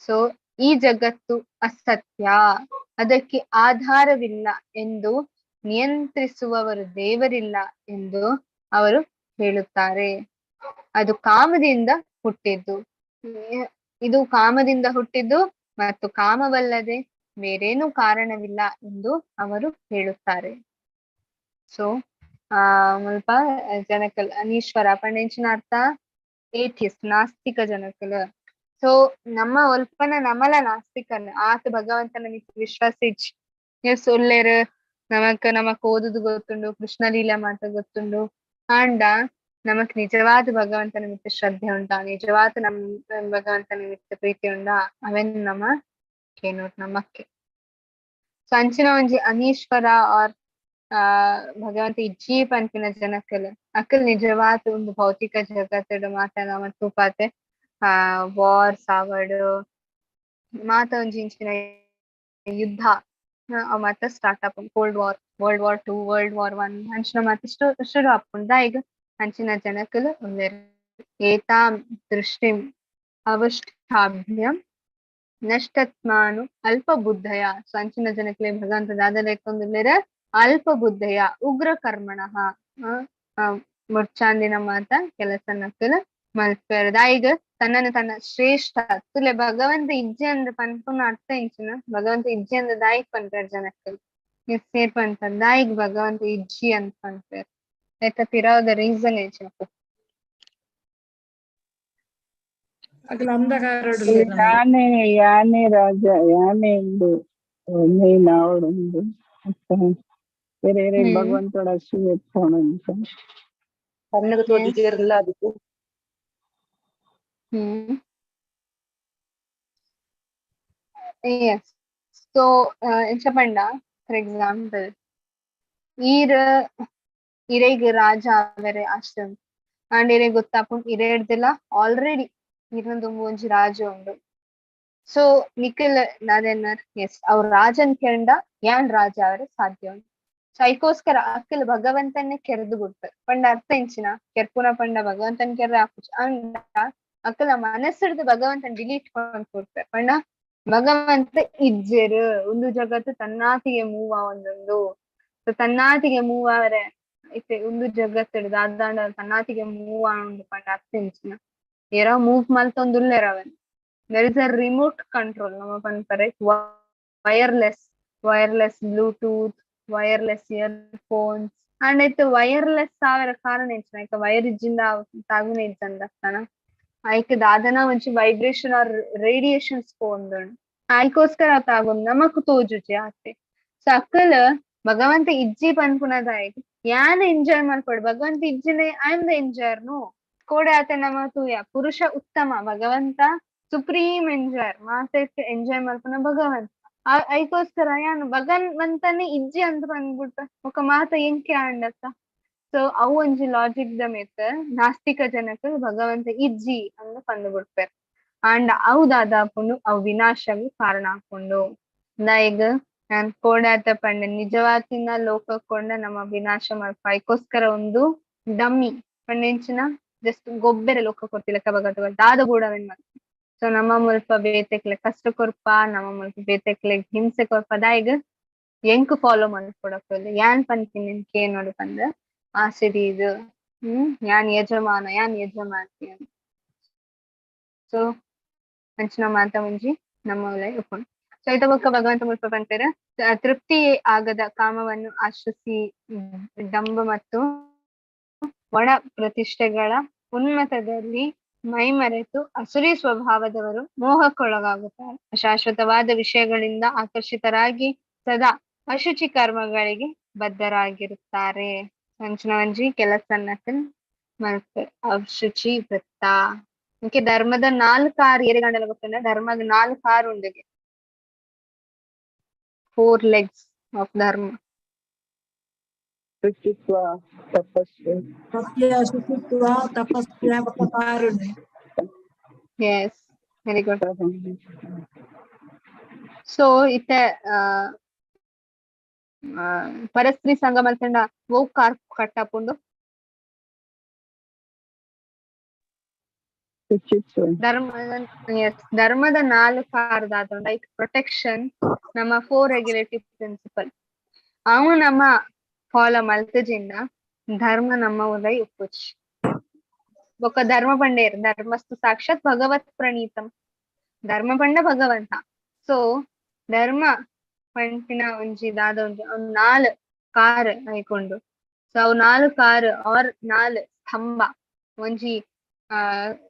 ಸೊ ಈ ಜಗತ್ತು ಅಸತ್ಯ, ಅದಕ್ಕೆ ಆಧಾರವಿಲ್ಲ ಎಂದು ನಿಯಂತ್ರಿಸುವವರು ದೇವರಿಲ್ಲ ಎಂದು ಅವರು ಹೇಳುತ್ತಾರೆ. ಅದು ಕಾಮದಿಂದ ಹುಟ್ಟಿದ್ದು, ಇದು ಕಾಮದಿಂದ ಹುಟ್ಟಿದ್ದು ಮತ್ತು ಕಾಮವಲ್ಲದೆ ಬೇರೇನೂ ಕಾರಣವಿಲ್ಲ ಎಂದು ಅವರು ಹೇಳುತ್ತಾರೆ. ಸೊ ಮುಲ್ಪ ಜನಕಲ್ ಅನೀಶ್ವರ ಪಂಡಿಂಚಿನ ಅರ್ಥ ಏಥಿಸ್ಟ್ ನಾಸ್ತಿಕ ಜನಕಲ್. ಸೊ ನಮ್ಮ ಒಲ್ಪನ ನಮಲ ನಾಸ್ತಿಕನ್ ಆತ ಭಗವಂತನ ವಿಶ್ವಾಸಿಜ್ ಸೊಲ್ಲೆರ್ ನಮಕ್ ಓದುದು ಗೊತ್ತುಂಡು, ಕೃಷ್ಣ ಲೀಲ ಮಾತ ಗೊತ್ತುಂಡು, ಆಂಡ ನಮಕ್ ನಿಜವಾದ ಭಗವಂತನ ಮಿತ್ತ ಶ್ರದ್ಧೆ ಉಂಟಾ, ನಿಜವಾದ ನಮ್ ಭಗವಂತನ ಮಿತ್ತ ಪ್ರೀತಿ ಉಂಡಾ, ಅವೆನ್ ನಮ ಕೇನೋಟ್ ನಮಕ್ಕೆ. ಸೊ ಅಂಚಿನ ಒಂಜಿ ಅನೀಶ್ವರ ಆರ್ ಭಗವಂತ ಇಜ್ಜಿ ಪನ್ಪಿನ ಜನಕಲ್ ಅಕಲ್ ನಿಜವಾದ ಒಂದು ಭೌತಿಕ ಜಗತ್ತಡು ಮಾತ ನಮ ತೂಪಾತೆ ವಾರ್ ಸಾವಡ್ ಮಾತ ಒಂಜಿ ಇಂಚಿನ ಯುದ್ಧ ಮಾತ ಸ್ಟಾರ್ಟ್ ಆಪುಂಡು. Cold war, world war 2, world war 1 ಅಂಚಿನ ಮಾತ ಶುರು ಆಪುಂಡು. ದಾಯಿಗ್ ಅಂಚಿನ ಜನಕಲ್ ಉಲ್ಲೆರ್ ಏತಾಂ ದೃಷ್ಟಿಂ ಅವಷ್ಟಾಭ್ಯಂ ನಷ್ಟತ್ಮಾನು ಅಲ್ಪ ಬುದ್ಧಯ. ಸೊ ಅಂಚಿನ ಜನಕಲೆ ಭಗವಂತ ದಾದಲೆಕ್ಕೊಂದುಲ್ಲೆರ ಅಲ್ಪ ಬುದ್ಧಯ ಉಗ್ರ ಕರ್ಮಣಃ ಮುರ್ಚಾಂದಿನ ಮಾತ ಕೆಲಸ ನಕಲ್ ಮಲ್ಪೆರ್. ದಾಯಿಗ್ ತನ್ನನ್ನು ತನ್ನ ಶ್ರೇಷ್ಠ ತುಲೆ ಭಗವಂತ ಇಜ್ಜೆ ಅಂದ್ ಪನ್ಪುನ ಅರ್ಥ ಇಂಚಿನ ಭಗವಂತ ಇಜ್ಜಿ ಅಂದ್ ದಾಯಿಗ್ ಪನ್ಪೆರ್ ಜನಕಲ್ ಸೇರ್ ಪನ್ಪರ್. ದಾಯಿಗ್ ಭಗವಂತ ಇಜ್ಜಿ ಅಂತ ಪನ್ಪೆರ್. ಐತ ಪಿರಾವುದ ರೀಸನ್ ಇಂಚಿನ ಅಕಲ್ ಅಂಧಕಾರಡು ಯಾನೆ ಯಾನೆ ರಾಜ ಯಾನೆ ಉಂಡು ಮೇನ್ ಆವಡುಂಡು ಬೇರೆ ಬೇರೆ ಭಗವಂತೋಡ ಶಿವ ಎತ್ಕೊಂಡು ಕಣ್ಣಗೆ ತೋಜಿರ್ಲ ಅದಕ್ಕೆ. Yes. So, ಎಂಚ ಪಂಡ ಫಾರ್ ಎಕ್ಸಾಂಪಲ್ ಇರೆಗ್ ರಾಜ ಅವರೆ ಆಶ್ರಮ ಅಂಡ್ ಇರೆಗ್ ಗೊತ್ತಾಪುಂಡು ಇರೆಡ್ದೆಲ್ಲ ಆಲ್ರೆಡಿ ಇರೊಂದು ಒಂಜಿ ರಾಜ ಉಂಡು. ಸೊ ನಿಖಿಲ್ ನಾದೆನ್ನರ್ ಎಸ್ ಅವ್ರ ರಾಜನ್ ಕೆಂಡ ಯಾನ್ ರಾಜ ಅವರೆ ಸಾಧ್ಯ ಉಂಟು. ಸೊ ಐಕೋಸ್ಕರ ಅಕ್ಕಲ್ ಭಗವಂತನ್ನೇ ಕೆರೆದು ಬಿಡ್ತಾರೆ. ಪಂಡ ಅರ್ಥ ಇಂಚಿನ ಕೆರ್ಪುನ ಪಂಡ ಭಗವಂತನ್ ಕೆರೆ ಹಾಕುಚ್ ಅಂಡ ಅಕ್ಕಲ ಮನಸ್ಸಿಡ್ದು ಭಗವಂತನ್ ಡಿಲೀಟ್ ಕೊಡ್ತಾರೆ. ಪಂಡ ಭಗವಂತ ಇಜ್ಜೆರ್ ಒಂದು ಜಗತ್ತು ತನ್ನಾತಿಗೆ ಮೂವ ಒಂದೊಂದು ತನ್ನಾತಿಗೆ ಮೂವಾರೆ ಇತ್ತೆ ಒಂದು ಜಗತ್ತು ದಾದಾಂಡ ತನ್ನಾತಿಗೆ ಮೂವ ಉಂಡು ಪಂಡ ಅರ್ಥ ಇಂಚಿನ ಏರೋ ಮೂವ್ ಮಲ್ತೊಂದುಲ್ಲೆರ್ ಅವನ್. There is a remote control. ನಮ್ಮ ಪನ್ಪರೆ wireless Bluetooth, wireless earphones and ಇತ್ತು ವೈರ್ಲೆಸ್ ಸಾವಿರ ಕಾರಣ ಇಂಚಿನ ಐಕ ವೈರ್ ಇಜ್ಜಿಂದ ತಾಗುನೆ ಇಜ್ಜಂದಕ್ತನ ಐಕ್ ದಾದನ ಒಂಚಿ ವೈಬ್ರೇಷನ್ ಆರ್ ರೇಡಿಯೇಷನ್ಸ್ ಪೋಂದುಂಡು. ಐಕೋಸ್ಕರ ತಾಗುಂಡು ನಮಕ್ ತೋಜುಜಿ ಆತೆ. ಸೊ ಅಕ್ಕಲ್ ಭಗವಂತ ಇಜ್ಜಿ ಪನ್ಪುನದಾಯ್ತು ಯಾನ್ ಎಂಜಾಯ್ ಮಾಡ್ಕೊಡು. ಭಗವಂತ ಇಜ್ಜಿನೇ ಐ ಆಮ್ ದ ಎಂಜಾಯರ್ ಕೋಡೆ ಆತೆ ನಮ ತೂಯ ಪುರುಷ ಉತ್ತಮ ಭಗವಂತ ಸುಪ್ರೀಂ ಎಂಜಾಯರ್ ಮಾತೆಕ್ ಎಂಜಾಯ್ ಮಾಡ್ಕೊಂಡ ಭಗವಂತ. ಐಕೋಸ್ಕರ ಯಾನು ಭಗವಂತನೇ ಇಜ್ಜಿ ಅಂತ ಬಂದ್ಬಿಟ್ಟ ఒక ಮಾತ ಎಂಕೆ ಆಂಡತ್ತ. ಸೊ ಅವು ಒಂಜಿ ಲಾಜಿಕ್ ದ ಮೆತ್ ನಾಸ್ತಿಕ ಜನಕ್ ಭಗವಂತ ಇಜ್ಜಿ ಅಂದ್ ಪಂದ್ ಬಿಡ್ಪೇರ್. ಅಂಡ್ ಅವು ದಾದಾಪುಂಡು ಅವು ವಿನಾಶಗ್ ಕಾರಣ ಆಪುಂಡು. ದಾಯಿಗ್ ನಾನ್ ಕೋಡಾತ ಪಂಡ ನಿಜವಾತಿನ ಲೋಕಕ್ಕೊಂಡ ನಮ್ಮ ವಿನಾಶ ಮಾಡ್ಪ ಐಕೋಸ್ಕರ ಒಂದು ಡಮ್ಮಿ ಪಂಡೆಂಚಿನ ಜಸ್ಟ್ ಗೊಬ್ಬರ ಲೋಕ ಕೊಡ್ತಿಲಕ್ಕ ಭಗವಂತ ದಾದ ಗೂಡವೆನ್ ಮಾಡ್ತ. ಸೊ ನಮ್ಮ ಮುಲ್ಪ ಬೇತೆಕ್ಲೆ ಕಷ್ಟ ಕೊರ್ಪ, ನಮ್ಮ ಮುಲ್ಪ ಬೇತೆಕ್ಲೆ ಹಿಂಸೆ ಕೊರ್ಪ ದಾಯಿಗ್ ಎಂಕ್ ಫಾಲೋ ಮಾಡ್ಕೊಡಕ್ಕೋಲ್ಲ ಯಾನ್ ಪನ್ಪಿನ ಕೇನೋಡು ಪಂದ ಆಸಿಡಿ ಇದು ಯಾನ್ ಯಜಮಾನತಿ ಅಂತ. ಸೊ ಅಂಚಿನ ಮಾತ ಮುಂಜಿ ನಮ್ಮ ಉಪನ್. ಸೊ ಐತ ಬೊಕ್ಕ ಭಗವಂತ ಮುಲ್ಪ ಪಂಪೆರ್ ತೃಪ್ತಿ ಆಗದ ಕಾಮವನ್ನು ಆಶ್ರಯಿಸಿ ಡಂಬ ಮತ್ತು ಒಣ ಪ್ರತಿಷ್ಠೆಗಳ ಉನ್ಮತದಲ್ಲಿ ಮೈಮರೆತು ಅಸುರಿ ಸ್ವಭಾವದವರು ಮೋಹಕ್ಕೊಳಗಾಗುತ್ತಾರೆ. ಶಾಶ್ವತವಾದ ವಿಷಯಗಳಿಂದ ಆಕರ್ಷಿತರಾಗಿ ಸದಾ ಅಶುಚಿ ಕರ್ಮಗಳಿಗೆ ಬದ್ಧರಾಗಿರುತ್ತಾರೆ. ಅಂಚಿನ ಒಂಜಿ ಕೆಲಸನ್ನಕನ್ ಮಲ್ಪೆರ್ ಅಶುಚಿ ವೃತ್ತ. ಇಂಕೆ ಧರ್ಮದ 4 ಆರು ಏರೆಗಂಡಲ ಗೊತ್ತುಂಡ ಧರ್ಮದ 4 ಆರು ಉಂಡೆಗೆ 4 legs of ಧರ್ಮ. ಶುಚಿತ್ವ, ತಪಸ್ಸು, ಸತ್ಯ, ಶುಚಿತ್ವ, ತಪಸ್ಯ ಕಾರುಣ್ಯ. Yes, very good. ಸೊ ಇತ್ತೆ ಪರಸ್ತ್ರೀ ಸಂಘ ಮಲ್ತಂಡ ವೋಕ್ ಕಾರ್ ಕಟ್ಟಾಪುಂಡು ಶುಚಿತ್ವ. ಧರ್ಮದ 4 ಕಾರ್ಯದಾದ ಲೈಕ್ ಪ್ರೊಟೆಕ್ಷನ್ ನಮ್ಮ 4 ರೆಗ್ಯುಲೇಟಿವ್ ಪ್ರಿನ್ಸಿಪಲ್ ಅವು ನಮ್ಮ ಫಾಲೋ ಮಲ್ತಜಿಂದ ಧರ್ಮ ನಮ್ಮ ಉದಯ ಉಪ್ಪುಚ್ ఒక ధర్మ పండేరు ధర్మస్తు సాక్షాత్ భగవత్ ప్రణీతం ಧರ್ಮ ಪಂಡ ಭಗವಂತ ಸೊ ಧರ್ಮ ಪಂಪಿನ ಒಂಜಿ ದಾದ ಒಂಜಿ 4 ಕಾರ್ ಐಕೊಂಡು ಸೊ ಅವು 4 ಕಾರ್ ಆರ್ 4 ಸ್ತಂಭ ಒಂಜಿ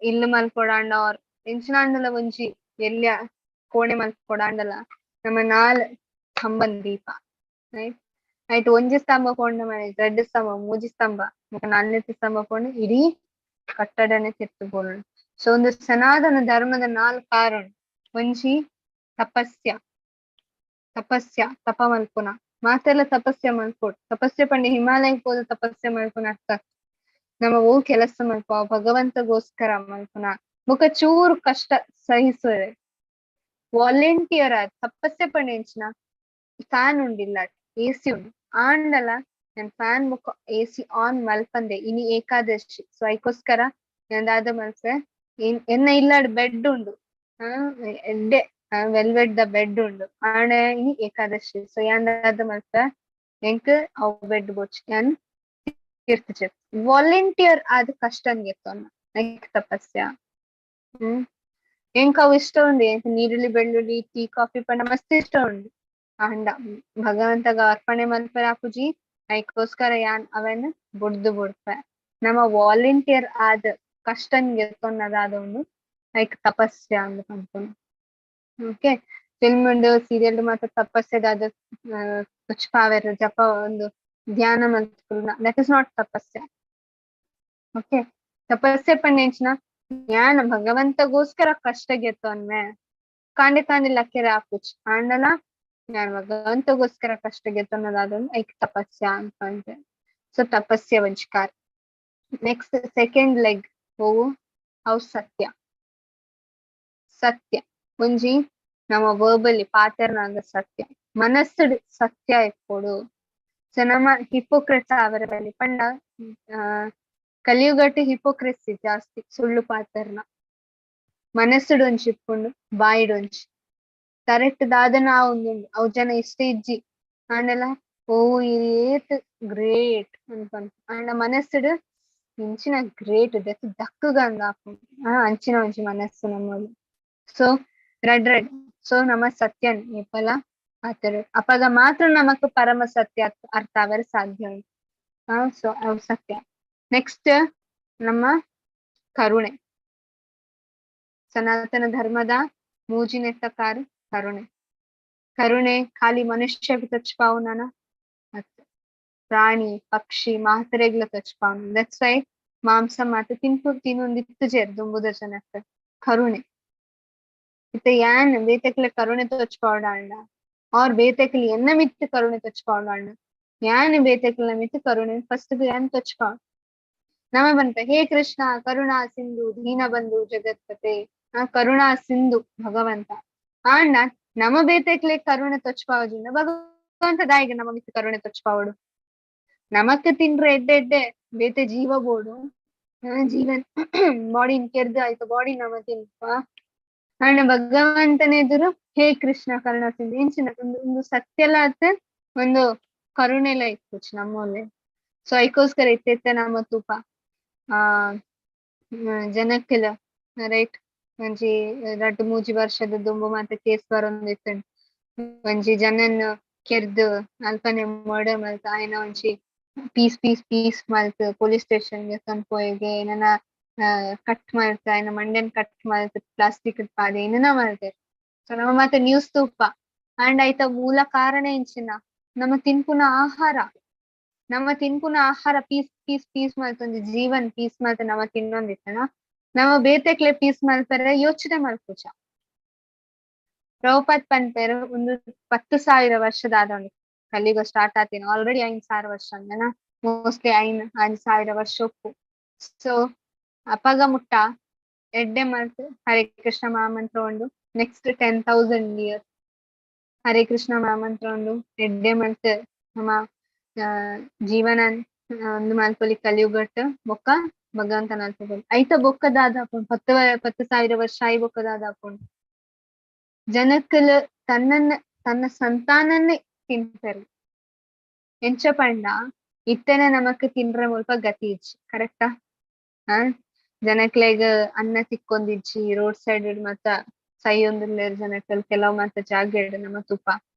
ಇಲ್ಲು ಮಲ್ಪೊಡಾಂಡ ಆರ್ ಎಂಚಿನಾಂಡಲ ಒಂಜಿ ಎಲ್ಯ ಕೋಣೆ ಮಲ್ಪೊಡಾಂಡಲ ನಮ್ಮ 4 ಸ್ತಂಭನ್ ದೀಪ ರೈಟ್ ಐಟ್ ಒಂಜಿ ಸ್ತಂಭ ಕೊಂಡ ಮನೆ 2 ಸ್ತಂಭ 3 ಸ್ತಂಭ ಮತ್ತೆ 4ನೇ ಸ್ತಂಭ ಕೊಂಡ ಇಡೀ ಕಟ್ಟಡನೆ ಕೆತ್ತುಕೊಳ್ಳು ಸೊ ಒಂದು ಸನಾತನ ಧರ್ಮದ 4 ಕಾರಣ ಒಂಜಿ ತಪಸ್ಯ ತಪ ಮಲ್ಪುನ ಮಾತೆಲ್ಲ ತಪಸ್ಯ ಮಲ್ಪೊಡು ತಪಸ್ಯ ಪಂಡ ಹಿಮಾಲಯಕ್ಕೆ ಹೋದ ತಪಸ್ಯ ಮಲ್ಪುನ ಅರ್ಥ ನಮ್ಮ ಓ ಕೆಲಸ ಮಲ್ಪ ಭಗವಂತಗೋಸ್ಕರ ಮಲ್ಪುನ ಬೊಕ ಚೂರು ಕಷ್ಟ ಸಹಿಸುವೆ ವಾಲಂಟಿಯರ್ ಆದ್ ತಪಸ್ಯ ಪಂಡ ಎಂಚಿನ ಫ್ಯಾನ್ ಉಂಡಿಲ್ಲ ಎಸಿ ಉಂಡು ಆಂಡಲ ನಾನು ಫ್ಯಾನ್ ಬುಕ್ ಎಸಿ ಆನ್ ಮಲ್ಪಂದೆ ಇನಿ ಏಕಾದಶಿ ಸೊ ಐಕೋಸ್ಕರ ಎಂದಾದ ಮಲ್ಪೆ ಎನ್ನ ಇಲ್ಲಾಡ್ ಬೆಡ್ ಉಂಡು ಎಡ್ಡೆ ವೆಲ್ವೆಟ್ ದ ಬೆಡ್ ಉಂಡು ಆಂಡ ಇನಿ ಏಕಾದಶಿ ಸೊ ಎಂದಾದ ಮಲ್ಪೆ ಎಂಕ್ ಅವ್ ಬೆಡ್ ಬೊಚ್ ಯಾನ್ ತೀರ್ಥ ವಾಲಂಟಿಯರ್ ಆದ ಕಷ್ಟ ಗೆತ್ತೊನ್ನ ಲೈಕ್ ತಪಸ್ಯ ಎಂಕ್ ಅವು ಇಷ್ಟ ಉಂಡು ಎಂಕ್ ನೀರುಳ್ಳಿ ಬೆಳ್ಳುಳ್ಳಿ ಟೀ ಕಾಫಿ ಪಂಡ ಮಸ್ತ್ ಇಷ್ಟ ಉಂಡು ಆಂಡ ಭಗವಂತಗ ಅರ್ಪಣೆ ಮಲ್ಪೆ ಆಪುಜಿ ಐಕೋಸ್ಕರ ಯಾನ್ ಅವನ್ ಬುಡ್ಪೆ ನಮ್ಮ ವಾಲಂಟಿಯರ್ ಆದ ಕಷ್ಟನ್ ಗೆತ್ತೊನ್ನದಾದ ಒಂದು ಲೈಕ್ ತಪಸ್ಯ ಅಂದ್ ಪನ್ಪುನು ಓಕೆ ಫಿಲ್ಮ್ ಉಂಡು ಸೀರಿಯಲ್ ಮಾತ್ರ ತಪಸ್ಯದಾದ ಪುಷ್ಪಾವೆರ್ ಜಪ ಒಂದು ಧ್ಯಾನ ಮಲ್ಪುನ ದಟ್ ಇಸ್ ನಾಟ್ ತಪಸ್ಯ ಓಕೆ ತಪಸ್ಯ ಪಂಡೆಂಚಿನ ಯಾನ್ ಭಗವಂತಗೋಸ್ಕರ ಕಷ್ಟ ಗೆತ್ತೊನ್ನೆ ಕಾಂಡೆ ಲಕ್ಕೆರೆ ಆಪುಚ್ ಆಂಡಲ ನಾನು ಭಗವಂತಗೋಸ್ಕರ ಕಷ್ಟ ಗೆತ್ತೊನ್ನದಾದೊಂದು ಐಕ್ ತಪಸ್ಯ ಅಂತ ಸೊ ತಪಸ್ಯ ವಂಚಿಕಾರ ನೆಕ್ಸ್ಟ್ ಸೆಕೆಂಡ್ ಲೆಗ್ ಹೋಗು ಅವು ಸತ್ಯ ಒಂಜಿ ನಮ್ಮ ವರ್ಬಲಿ ಪಾತೆರ್ನಾಗ ಸತ್ಯ ಮನಸ್ಸು ಸತ್ಯ ಇಪ್ಪೊಡು ಸೊ ನಮ್ಮ ಹಿಪೋಕ್ರೆಟ್ಸ್ ಅವರ ಬಳಿ ಪಂಡ ಕಲಿಯುಗಟ್ಟು ಹಿಪೋಕ್ರೆಸಿ ಜಾಸ್ತಿ ಸುಳ್ಳು ಪಾತೆರ್ನ ಮನಸ್ಸುಡು ಒಂಜಿ ಇಪ್ಪುಂಡು ಬಾಯಿಡೊಂಜಿ ಕರೆಕ್ಟ್ ದಾದನ ಒಂದುಂಡು ಅವು ಜನ ಇಷ್ಟ ಇಜ್ಜಿ ಆಂಡಲ ಓ ಏತ್ ಗ್ರೇಟ್ ಅನ್ಪನ್ ಆಂಡ ಮನಸ್ಸುಡು ಇಂಚಿನ ಗ್ರೇಟ್ ದೆತ್ ದಕ್ಕುಗಂದ ಆಪುಂಡು ಅಂಚಿನ ಒಂಜಿ ಮನಸ್ಸು ನಮ್ಮದು ಸೊ ರೆಡ್ ಸೊ ನಮ್ಮ ಸತ್ಯನ್ ಏಪಲ ಆತರು ಅಪಗ ಮಾತ್ರ ನಮಕ್ ಪರಮ ಸತ್ಯ ಅರ್ಥ ಆವರ ಸಾಧ್ಯ ಉಂಟು ಸೊ ಅವು ಸತ್ಯ ನೆಕ್ಸ್ಟ್ ನಮ್ಮ ಕರುಣೆ ಸನಾತನ ಧರ್ಮದ ಮೂಜಿನೆತ್ತ ಕಾರು ಕರುಣೆ ಖಾಲಿ ಮನುಷ್ಯಗ್ ತಚ್ಪಾವುನ ಪ್ರಾಣಿ ಪಕ್ಷಿ ಮಾತ್ರೆಗ್ಲ ತಚ್ಪಾವುನ ದಟ್ಸ್ ವೈ ಮಾಂಸ ಮಾತ್ರ ತಿನ್ನೊಂದಿತ್ತು ಜೇರ್ ದುಂಬುದ ಜನಕ್ಕೆ ಕರುಣೆ ಇತ್ತ ಯಾನ್ ಬೇತಕ್ಲೆ ಕರುಣೆ ತೋಚ್ಪಾವಡಾಂಡ ಅವ್ರ ಬೇತಕ್ಲಿ ಎನ್ನ ಮಿತ್ತು ಕರುಣೆ ತೋಚ್ಪಾವಡಾಂಡ ಯಾನ್ ಬೇತಕ್ಲ ಮಿತ್ತು ಕರುಣೆ ಫಸ್ಟ್ ಯಾನ್ ತೋಚ್ಪಾವ್ ನಮ ಬಂತ ಹೇ ಕೃಷ್ಣ ಕರುಣಾ ಸಿಂಧು ದೀನ ಬಂಧು ಜಗತ್ಪತೆ ಕರುಣಾ ಸಿಂಧು ಭಗವಂತ ಆಂಡ ನಮ ಬೇತಕ್ಲೆ ಕರುಣೆ ತೋಚ್ಪಾವಜಿಂದ ಭಗವಂತ ದಾಯಿಗೆ ನಮ ಮಿತ್ತು ಕರುಣೆ ತೋಚ್ಪಾವಡು ನಮಕ್ ತಿನ್ರೆ ಎಡ್ಡೆ ಬೇತೆ ಜೀವ ಬೋಡು ಜೀವನ್ ಬಾಡಿನ್ ಕೆರ್ದು ಆಯ್ತು ಬಾಡಿ ನಮ ತಿನ್ಪ ಆಂಡ ಭಗವಂತನ ಎದುರು ಹೇ ಕೃಷ್ಣ ಕರುಣಾ ಸಿಂಧು ಎಂಚಿನ ಒಂದು ಸತ್ಯಲ ಆತ ಒಂದು ಕರುಣೆಲ ಇತ್ತು ನಮ್ಮಲ್ಲಿ ಸೊ ಐಕೋಸ್ಕರ ಇತ್ತೆ ನಮ್ಮ ತೂಪ ಜನಕ್ಕೆಲ ರೈಟ್ ಒಂಜಿ 2-3 ವರ್ಷದ ದುಂಬು ಮಾತ ಕೇಸ್ ಬರೊಂದಿತ್ತು ಒಂಜಿ ಜನನ್ ಕೆರ್ದು ಅಲ್ಪನೆ ಮರ್ಡರ್ ಮಲ್ತ ಆಯ್ನ ಒಂಜಿ ಪೀಸ್ ಮಲ್ತ್ ಪೊಲೀಸ್ ಸ್ಟೇಷನ್ ಗೆ ತಂಪೋಯಿಗೆ ಏನನ ಕಟ್ ಮಲ್ತ ಆಯ್ನ ಮಂಡ್ಯನ್ ಕಟ್ ಮಲ್ತ್ ಪ್ಲಾಸ್ಟಿಕ್ ಪಾದೆ ಏನನ ಮಲ್ತೇರ್ ಸೊ ನಮ್ಮ ಮತ್ತೆ ನ್ಯೂಸ್ ತೂಪ ಅಂಡ್ ಆಯ್ತ ಮೂಲ ಕಾರಣ ಎಂಚಿನ ನಮ್ಮ ತಿನ್ಪುನ ಆಹಾರ ಪೀಸ್ ಮಲ್ತೊಂದು ಜೀವನ್ ಪೀಸ್ ಮಲ್ತ ನಮ್ಮ ತಿನ್ನೊಂದಿತ್ತನ ನಮ್ಮ ಬೇತೆಕ್ಲೆ ಪೀಸ್ ಮಲ್ಪರೆ ಯೋಚನೆ ಮಲ್ಪುಜ ಪ್ರಭುಪಾದ್ ಪನ್ಪೇರು ಒಂದು 10,000 ವರ್ಷದಾದ ಒಂದು ಕಲಿಯುಗ ಸ್ಟಾರ್ಟ್ ಆತೇನೆ ಆಲ್ರೆಡಿ 5,000 ವರ್ಷ ಅಂದನ ಮೋಸ್ಟ್ಲಿ 5,000 ವರ್ಷ ಒಪ್ಪು ಸೊ ಅಪಗ ಮುಟ್ಟ ಎಡ್ಡೆ ಮಲ್ತು ಹರೇ ಕೃಷ್ಣ ಮಹಾಮಂತ್ರ ಉಂಡು ನೆಕ್ಸ್ಟ್ 10,000 ಇಯರ್ಸ್ ಹರೇ ಕೃಷ್ಣ ಮಹಾಮಂತ್ರ ಉಂಡು ಎಡ್ಡೆ ಮಲ್ತು ನಮ್ಮ ಜೀವನ ಒಂದು ಮಲ್ಪೊಲಿ ಕಲಿಯುಗಟ್ಟು ಬೊಕ್ಕ ಭಗವಂತನ ಅಲ್ಪಗಳು ಐತ ಬೊಕ್ಕದಾದ ಹಾಕೊಂಡು 10,000 ವರ್ಷ ಆಯಿ ಬೊಕ್ಕದಾದ ಹಾಕೊಂಡು ಜನಕ್ಕಲ್ ತನ್ನ ಸಂತಾನನ್ನೇ ತಿಂತಾರೆ ಎಂಚ ಪಂಡ ಇತ್ತನೆ ನಮಕ್ ತಿನ್ರೆ ಮುಲ್ಪ ಗತಿ ಇಜ್ಜಿ ಕರೆಕ್ಟಾ ಜನಕ್ಲೆಗ್ ಅನ್ನ ತಿಕ್ಕೊಂದಿಜ್ಜಿ ರೋಡ್ ಸೈಡ್ ಮತ್ತ ಸೈಯೊಂದುಲ್ಲೇರ್ ಜನಕ್ಕಲ್ ಕೆಲವು ಮಾತ ಜಾಗ ನಮ್ಮ ತುಪ್ಪ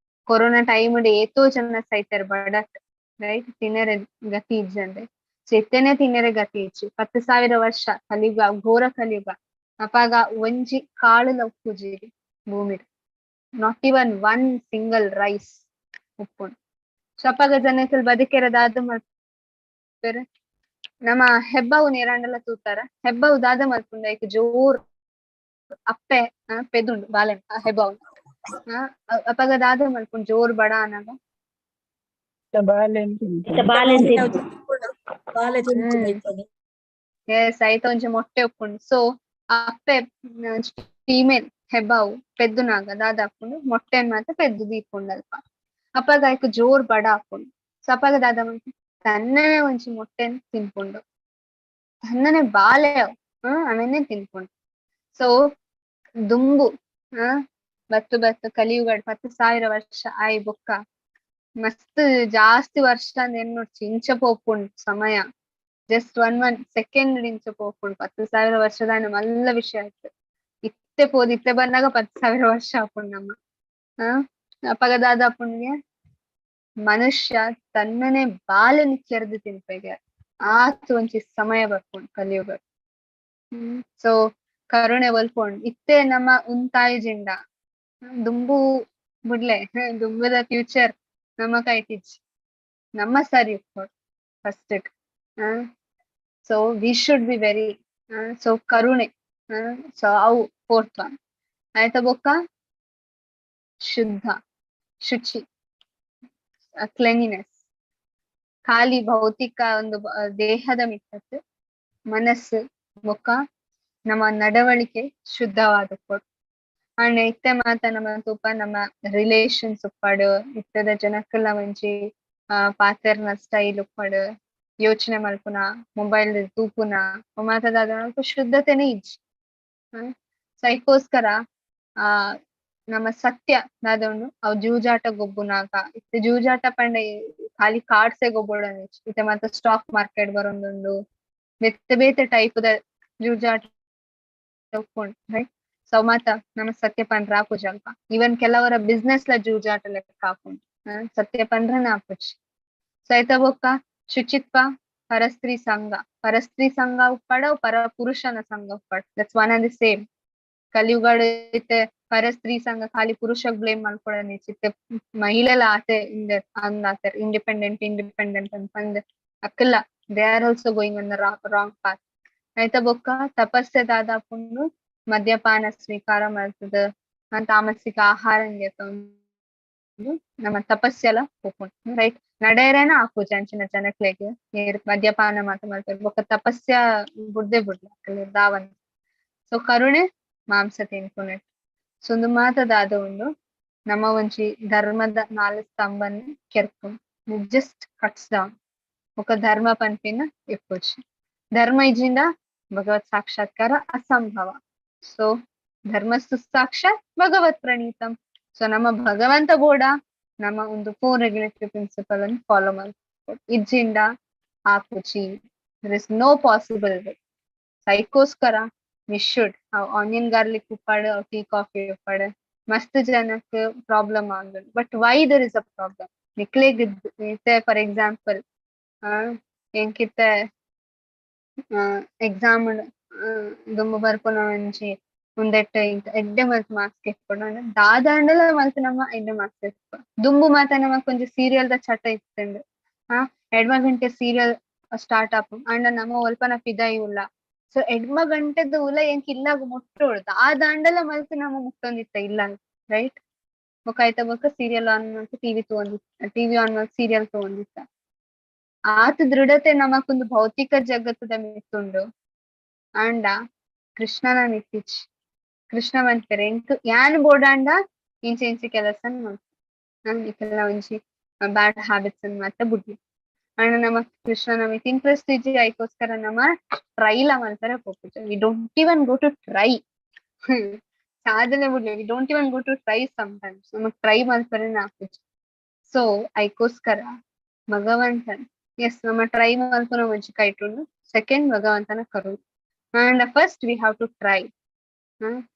ಕೊರೋನಾ ಟೈಮ್ ಏತೋ ಜನ ಸೈತಾರೆ ಬಡಟ್ ರೈಟ್ ತಿನ್ನರೆ ಗತಿ ಇಜ್ಜಂದೆ ಚೆತ್ತನೆ ತಿನ್ನರೆ ಗತಿ ಇಜ್ಜಿ 10,000 ವರ್ಷ ಕಲಿಯುಗ ಘೋರ ಕಲಿಯುಗ ಅಪಾಗ ಒಂಜಿ ಕಾಳು ಉಪ್ಪುಜೀರಿ ಭೂಮಿ not even one single rice ಉಪ್ಪುಂಡು ಸೊ ಅಪಾಗ ಜನಕ್ಕಲ್ ಬದುಕೆರದಾದ ಮಲ್ಪೆರ್ ನಮ್ಮ ಹೆಬ್ಬವು ನೇರಾಂಡಲ ತೂತಾರ ಹೆಬ್ಬವು ದಾದ ಮಲ್ಪುಂಡ ಐಕ್ ಜೋರ್ ಅಪ್ಪೆ ಪೆದುಂಡು ಬಾಲೆ ಹೆಬ್ಬವು ಅಪಾಗ ದಾದ ಮಲ್ಪುಂಡು ಜೋರ್ ಬಡ ಅನಾಗ ಬಾಲೆ ಬಾಲೆ ಎಸ್ ಐತ ಒಂಜಿ ಮೊಟ್ಟೆ ಉಪ್ಪುಂಡು ಸೊ ಅಪ್ಪೆ ಫೀಮೇಲ್ ಹೆಬ್ಬಾವು ಪೆದ್ದುನಾಗ ದಾದ ಹಾಕೊಂಡು ಮೊಟ್ಟೆನ್ ಮಾತ್ರ ಪೆದ್ದು ದೀಪುಂಡು ಅಲ್ಪ ಅಪ್ಪಾಗ ಐಕ್ ಜೋರ್ ಬಡ ಹಾಕೊಂಡು ಸೊ ಅಪ್ಪಾಗ ದಾದ ಮಲ್ಪು ತನ್ನನೆ ಒಂಜಿ ಮೊಟ್ಟೆನ್ ತಿನ್ಪುಂಡು ತನ್ನನೆ ಬಾಲೆ ಅವನ್ನೇ ತಿನ್ಪುಂಡು ಸೊ ದುಂಬು ಬತ್ತು ಕಲಿಯುಗ 10,000 ವರ್ಷ ಆಯ್ ಬೊಕ್ಕ ಮಸ್ತ್ ಜಾಸ್ತಿ ವರ್ಷ ನೆನ್ನು ಇಂಚ ಪೋಪುಂಡು ಸಮಯ ಜಸ್ಟ್ ಒನ್ ಸೆಕೆಂಡ್ ಇಂಚ ಪೋಪುಂಡು 10,000 ವರ್ಷದ ಮಲ್ಲ ವಿಷಯ ಆಯ್ತು ಇತ್ತೆ ಪೋದು ಇತ್ತೆ ಬಂದಾಗ 10,000 ವರ್ಷ ಆಪುಂಡು ನಮ್ಮ ಅಪಗದಾದ ಅಪ್ಪುಂಡಿಗೆ ಮನುಷ್ಯ ತನ್ನನೆ ಬಾಲೆನ್ ಕೆರೆದು ತಿನ್ಪೆಗೆ ಆತು ಒಂಚಿ ಸಮಯ ಬರ್ಪುಂಡು ಕಲಿಯುಗ ಸೊ ಕರುಣೆ ಒಲ್ಪುಂಡು ಇತ್ತೆ ನಮ್ಮ ಉಂತಾಯಿ ಜಿಂಡ ದುಂಬು ಬಿಡ್ಲೆ ದುಂಬುದ ಫ್ಯೂಚರ್ ನಮ್ಮ ಕೈಟಿಜ್ ನಮ್ಮ ಸರಿ first so we should be very so ಕರುಣೆ ಸೊ ಅವು ಫೋರ್ತ್ ಒನ್ ಆಯ್ತಾ ಬೊಕ್ಕ ಶುದ್ಧ ಶುಚಿ ಕ್ಲೆನ್ಲಿನೆಸ್ ಖಾಲಿ ಭೌತಿಕ ಒಂದು ದೇಹದ ಮಿತ್ತತ್ತು ಮನಸ್ಸು ಬೊಕ್ಕ ನಮ್ಮ ನಡವಳಿಕೆ ಶುದ್ಧವಾದ ಕೊಡು ಅಂಡ್ ಇತ್ತೆ ಮಾತ ನಮ್ಮ ತೂಪ ನಮ್ಮ ರಿಲೇಷನ್ಸ್ ಉಪ್ಪಡು ಇತ್ತದ ಜನಕ್ಕಲ್ಲ ಒಂಜಿ ಪಾತೆರ್ನ ಸ್ಟೈಲ್ ಉಪ್ಪಡು ಯೋಚನೆ ಮಲ್ಪುನ ಮೊಬೈಲ್ ತೂಪುನ ಮಾತದಾದ ಶುದ್ಧತೆನೆ ಇಜ್ಜಿ ಸೈಕೋಸ್ಕರ ನಮ್ಮ ಸತ್ಯ ದಾದೊಂಡು ಅವು ಜೂಜಾಟ ಗೊಬ್ಬುನಾಗ ಇತ್ತೆ ಜೂಜಾಟ ಪಂಡ ಖಾಲಿ ಕಾರ್ಡ್ಸೆ ಗೊಬ್ಬೊಡನೆ ಇತ್ತೆ ಮಾತ ಸ್ಟಾಕ್ ಮಾರ್ಕೆಟ್ ಬರೊಂದುಂಡು ಬೇತೆ ಬೇತೆ ಟೈಪ್ ದ ಜೂಜಾಟ ಉಪ್ಪುಂಡು ರೈಟ್ ಸೊ ಮಾತ ನಮ್ಮ ಸತ್ಯ ಪಂಡ್ರ ಆಪುಜಿ ಅಲ್ಪ ಇವನ್ ಕೆಲವರ ಬಿಸ್ನೆಸ್ ಲ ಜೂಜಾಟ ಲೆಕ್ಕ ಆಪುಂಡು ಸತ್ಯ ಪಂಡ್ರನ ಆಪುಜಿ ಸೊ ಐತ ಬೊಕ್ಕ ಶುಚಿತ್ವ ಪರಸ್ತ್ರೀ ಸಂಘ ಉಪ್ಪಡ ಪರ ಪುರುಷನ ಸಂಘ ಉಪ್ಪಡ that's one and the same ಕಲಿಯುಗಡ್ ಇತ್ತೆ ಪರಸ್ತ್ರೀ ಸಂಘ ಖಾಲಿ ಪುರುಷಗ್ ಬ್ಲೇಮ್ ಮಲ್ಕೊಳನಿ ಇತ್ತೆ ಮಹಿಳೆಲ ಆತೆ ಅಂದಾತೆ ಇಂಡಿಪೆಂಡೆಂಟ್ ಅಂತ ಅಕ್ಕಲ್ಲ they are also going on the wrong path ಐತ ಬೊಕ್ಕ ತಪಸ್ಸೆ ದಾದ ಪುಂಡು ಮದ್ಯಪಾನ ಸ್ವೀಕಾರ ಮಾಡ್ತದ ತಾಮಸಿಕ ಆಹಾರ ನಮ್ಮ ತಪಸ್ಸೆಲ್ಲ ಹೋಗ್ಕೊಂಡು ರೈಟ್ ನಡೆಯರೇನ ಆಪುಜಿ ಅಂಚಿನ ಜನಕ್ಲೆಗೆ ಮದ್ಯಪಾನ ಮಾತ ಮಾಡ್ತಾರೆ ಬೊಕ್ಕ ತಪಸ್ಯ ಬಿಡ್ದೆ ದಾವನ್ ಸೊ ಕರುಣೆ ಮಾಂಸ ತಿನ್ಪುನೆ ಸೊಂದು ಮಾತದಾದ ಉಂಡು ನಮ್ಮ ಒಂಜಿ ಧರ್ಮದ 4 ಸ್ತಂಭನ್ ಕೆರ್ಪುಂಡು ಜಸ್ಟ್ ಕಟ್ಸ್ ಡೌನ್ ఒక ಧರ್ಮ ಪನ್ಪಿನ ಎಪ್ಪುಜಿ ಧರ್ಮ ಇಜಿಂದ ಭಗವತ್ ಸಾಕ್ಷಾತ್ಕಾರ ಅಸಂಭವ ಸೊ ಧರ್ಮಸ್ತು ಸಾಕ್ಷಾತ್ ಭಗವತ್ ಪ್ರಣೀತಂ ಸೊ ನಮ್ಮ ಭಗವಂತ ಬೋಡ ನಮ್ಮ ಒಂದು 4 ರೆಗ್ಯುಲೇಟರಿ ಪ್ರಿನ್ಸಿಪಲ್ ಅನ್ನು ಫಾಲೋ ಮಾಡ್ಕೊಂಡು ಇಜಿಂದ ಆಪುಜಿ there is no possible way ಸೈಕೋಸ್ಕರ we should ಆನಿಯನ್ ಗಾರ್ಲಿಕ್ ಉಪ್ಪಾಡು ಟೀ ಕಾಫಿ ಉಪ್ಪಾಡು ಮಸ್ತ್ ಜನಕ್ಕೆ ಪ್ರಾಬ್ಲಮ್ ಆಗುದು but why there is a problem ನಿಕ್ಲೆಗ್ ಇತ್ತೆ ಫಾರ್ ಎಕ್ಸಾಂಪಲ್ ಎಂಕಿತ್ತೆ ಎಕ್ಸಾಮ್ ದುಂಬು ಬರ್ಪುನ ಒಂಜಿ ಮುಂದೆಟ್ಟೆ ಎಡ್ಡೆ ಮಲ್ತ್ ಮಾರ್ಕ್ಸ್ ಎತ್ಕೊಂಡು ದಾದಾಂಡಲ ಮಲ್ತ್ ನಮ್ಮ ಎಡ್ಡೆ ಮಾರ್ಕ್ಸ್ ಎತ್ಕೊ ದುಂಬು ಮಾತ ನಮಕ್ ಒಂಜಿ ಸೀರಿಯಲ್ ದ ಚಟ ಇತ್ತಂಡು ಎಡ್ಮ ಗಂಟೆ ಸೀರಿಯಲ್ ಸ್ಟಾರ್ಟ್ ಆಪು ಅಂಡ ನಮ್ಮ ಒಲ್ಪನ ಪಿದಾಯಿ ಉಲ್ಲ ಸೊ ಎಡ್ಮ ಗಂಟೆದ ಉಲ ಎಂಕ್ ಇಲ್ಲಾಗ ಮುಟ್ಟೋಳು ದಾದಾಂಡಲ ಮಲ್ತ್ ನಮ್ಮ ಮುಟ್ಟೊಂದಿತ್ತ ಇಲ್ಲ ರೈಟ್ ಬೊಕ್ಕ ಬೊಕ್ಕ ಸೀರಿಯಲ್ ಆನ್ ಮಾಡ್ತು ಟಿವಿ ಆನ್ ಮಾಡ್ತು ಸೀರಿಯಲ್ ತಗೊಂಡಿತ್ತ ಆತ ದೃಢತೆ ನಮಕೊಂದು ಭೌತಿಕ ಜಗತ್ತದ ಮಿತ್ತುಂಡು ಆಂಡ ಕೃಷ್ಣನ ಮಿತ್ತಿಜ್ ಕೃಷ್ಣ ಮಂತ್ರೆ ಎಂಕ್ ಯಾನ್ ಬೋಡಾಂಡ ಇಂಚೆ ಕೆಲಸ ಮಾಡ್ತು ಈಕೆಲ್ಲ ಒಂಜಿ ಬ್ಯಾಡ್ ಹ್ಯಾಬಿಟ್ಸ್ ಅನ್ ಮಾತ್ರ ಬುಡ್ಲಿ ಅಂಡ್ ನಮ್ಮ ಕೃಷ್ಣ ನಮಗೆ ಇಂಟ್ರೆಸ್ಟ್ ಇಜ್ಜಿ ಐಕೋಸ್ಕರ ನಮ್ಮ ಟ್ರೈಲ ಮಾಡ್ತಾರೆ ಪೋಪುಜ we don't even go to try ಸಾಧನೆ ಬಿಡ್ಲಿ we don't even go to try sometimes ನಮಗ್ ಟ್ರೈ ಮಾಡ್ತಾರೆ ನಾಪುಜ ಸೊ ಐಕೋಸ್ಕರ ಭಗವಂತನ್ ಎಸ್ ನಮ್ಮ ಟ್ರೈ ಮಾಡ್ಕೊಂಡು ಮುಂಚೆ ಕೈಟುಂಡು ಸೆಕೆಂಡ್ ಭಗವಂತನ ಕರು and first we have to try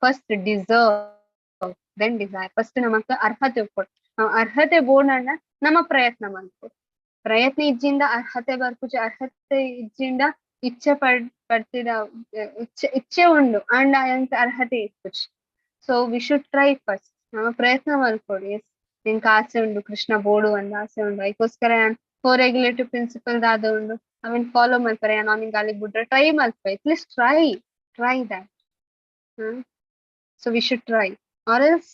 first deserve then desire first ನಮಕ್ ಅರ್ಹತೆ ಕೊಟ್ಟು ನಾವು ಅರ್ಹತೆ ಬೋರ್ಡ್ ನಮ್ಮ ಪ್ರಯತ್ನ ಮಾಡ್ಕೊಡು ಪ್ರಯತ್ನ ಇಜ್ಜಿಂದ ಅರ್ಹತೆ ಬರ್ಪುಜ ಅರ್ಹತೆ ಇಜ್ಜಿಂದ ಇಚ್ಛೆ ಪಡ್ತಿದ ಇಚ್ಛೆ ಉಂಡು ಅಂಡ್ ಎಂತ ಅರ್ಹತೆ ಇಪ್ಪುಜ so we should try first ನಮ್ಮ ಪ್ರಯತ್ನ ಮಾಡ್ಕೊಡು ಎಸ್ ನಿಂಗೆ ಆಸೆ ಉಂಡು ಕೃಷ್ಣ ಬೋಡು ಅಂದ ಆಸೆ ಉಂಡು ಅದಕ್ಕೋಸ್ಕರ ಕೋ ರೆಗ್ಯುಲೇಟಿವ್ ಪ್ರಿನ್ಸಿಪಲ್ ದಾದ ಉಂಡು ಅವನ್ ಫಾಲೋ ಮಾಡ್ತಾರೆ ನಾನು ನಿಂಗೆ ಅಲ್ಲಿ ಬಿಟ್ರೆ ಟ್ರೈ ಮಾಡ್ತಾರೆ please try that so we should try or else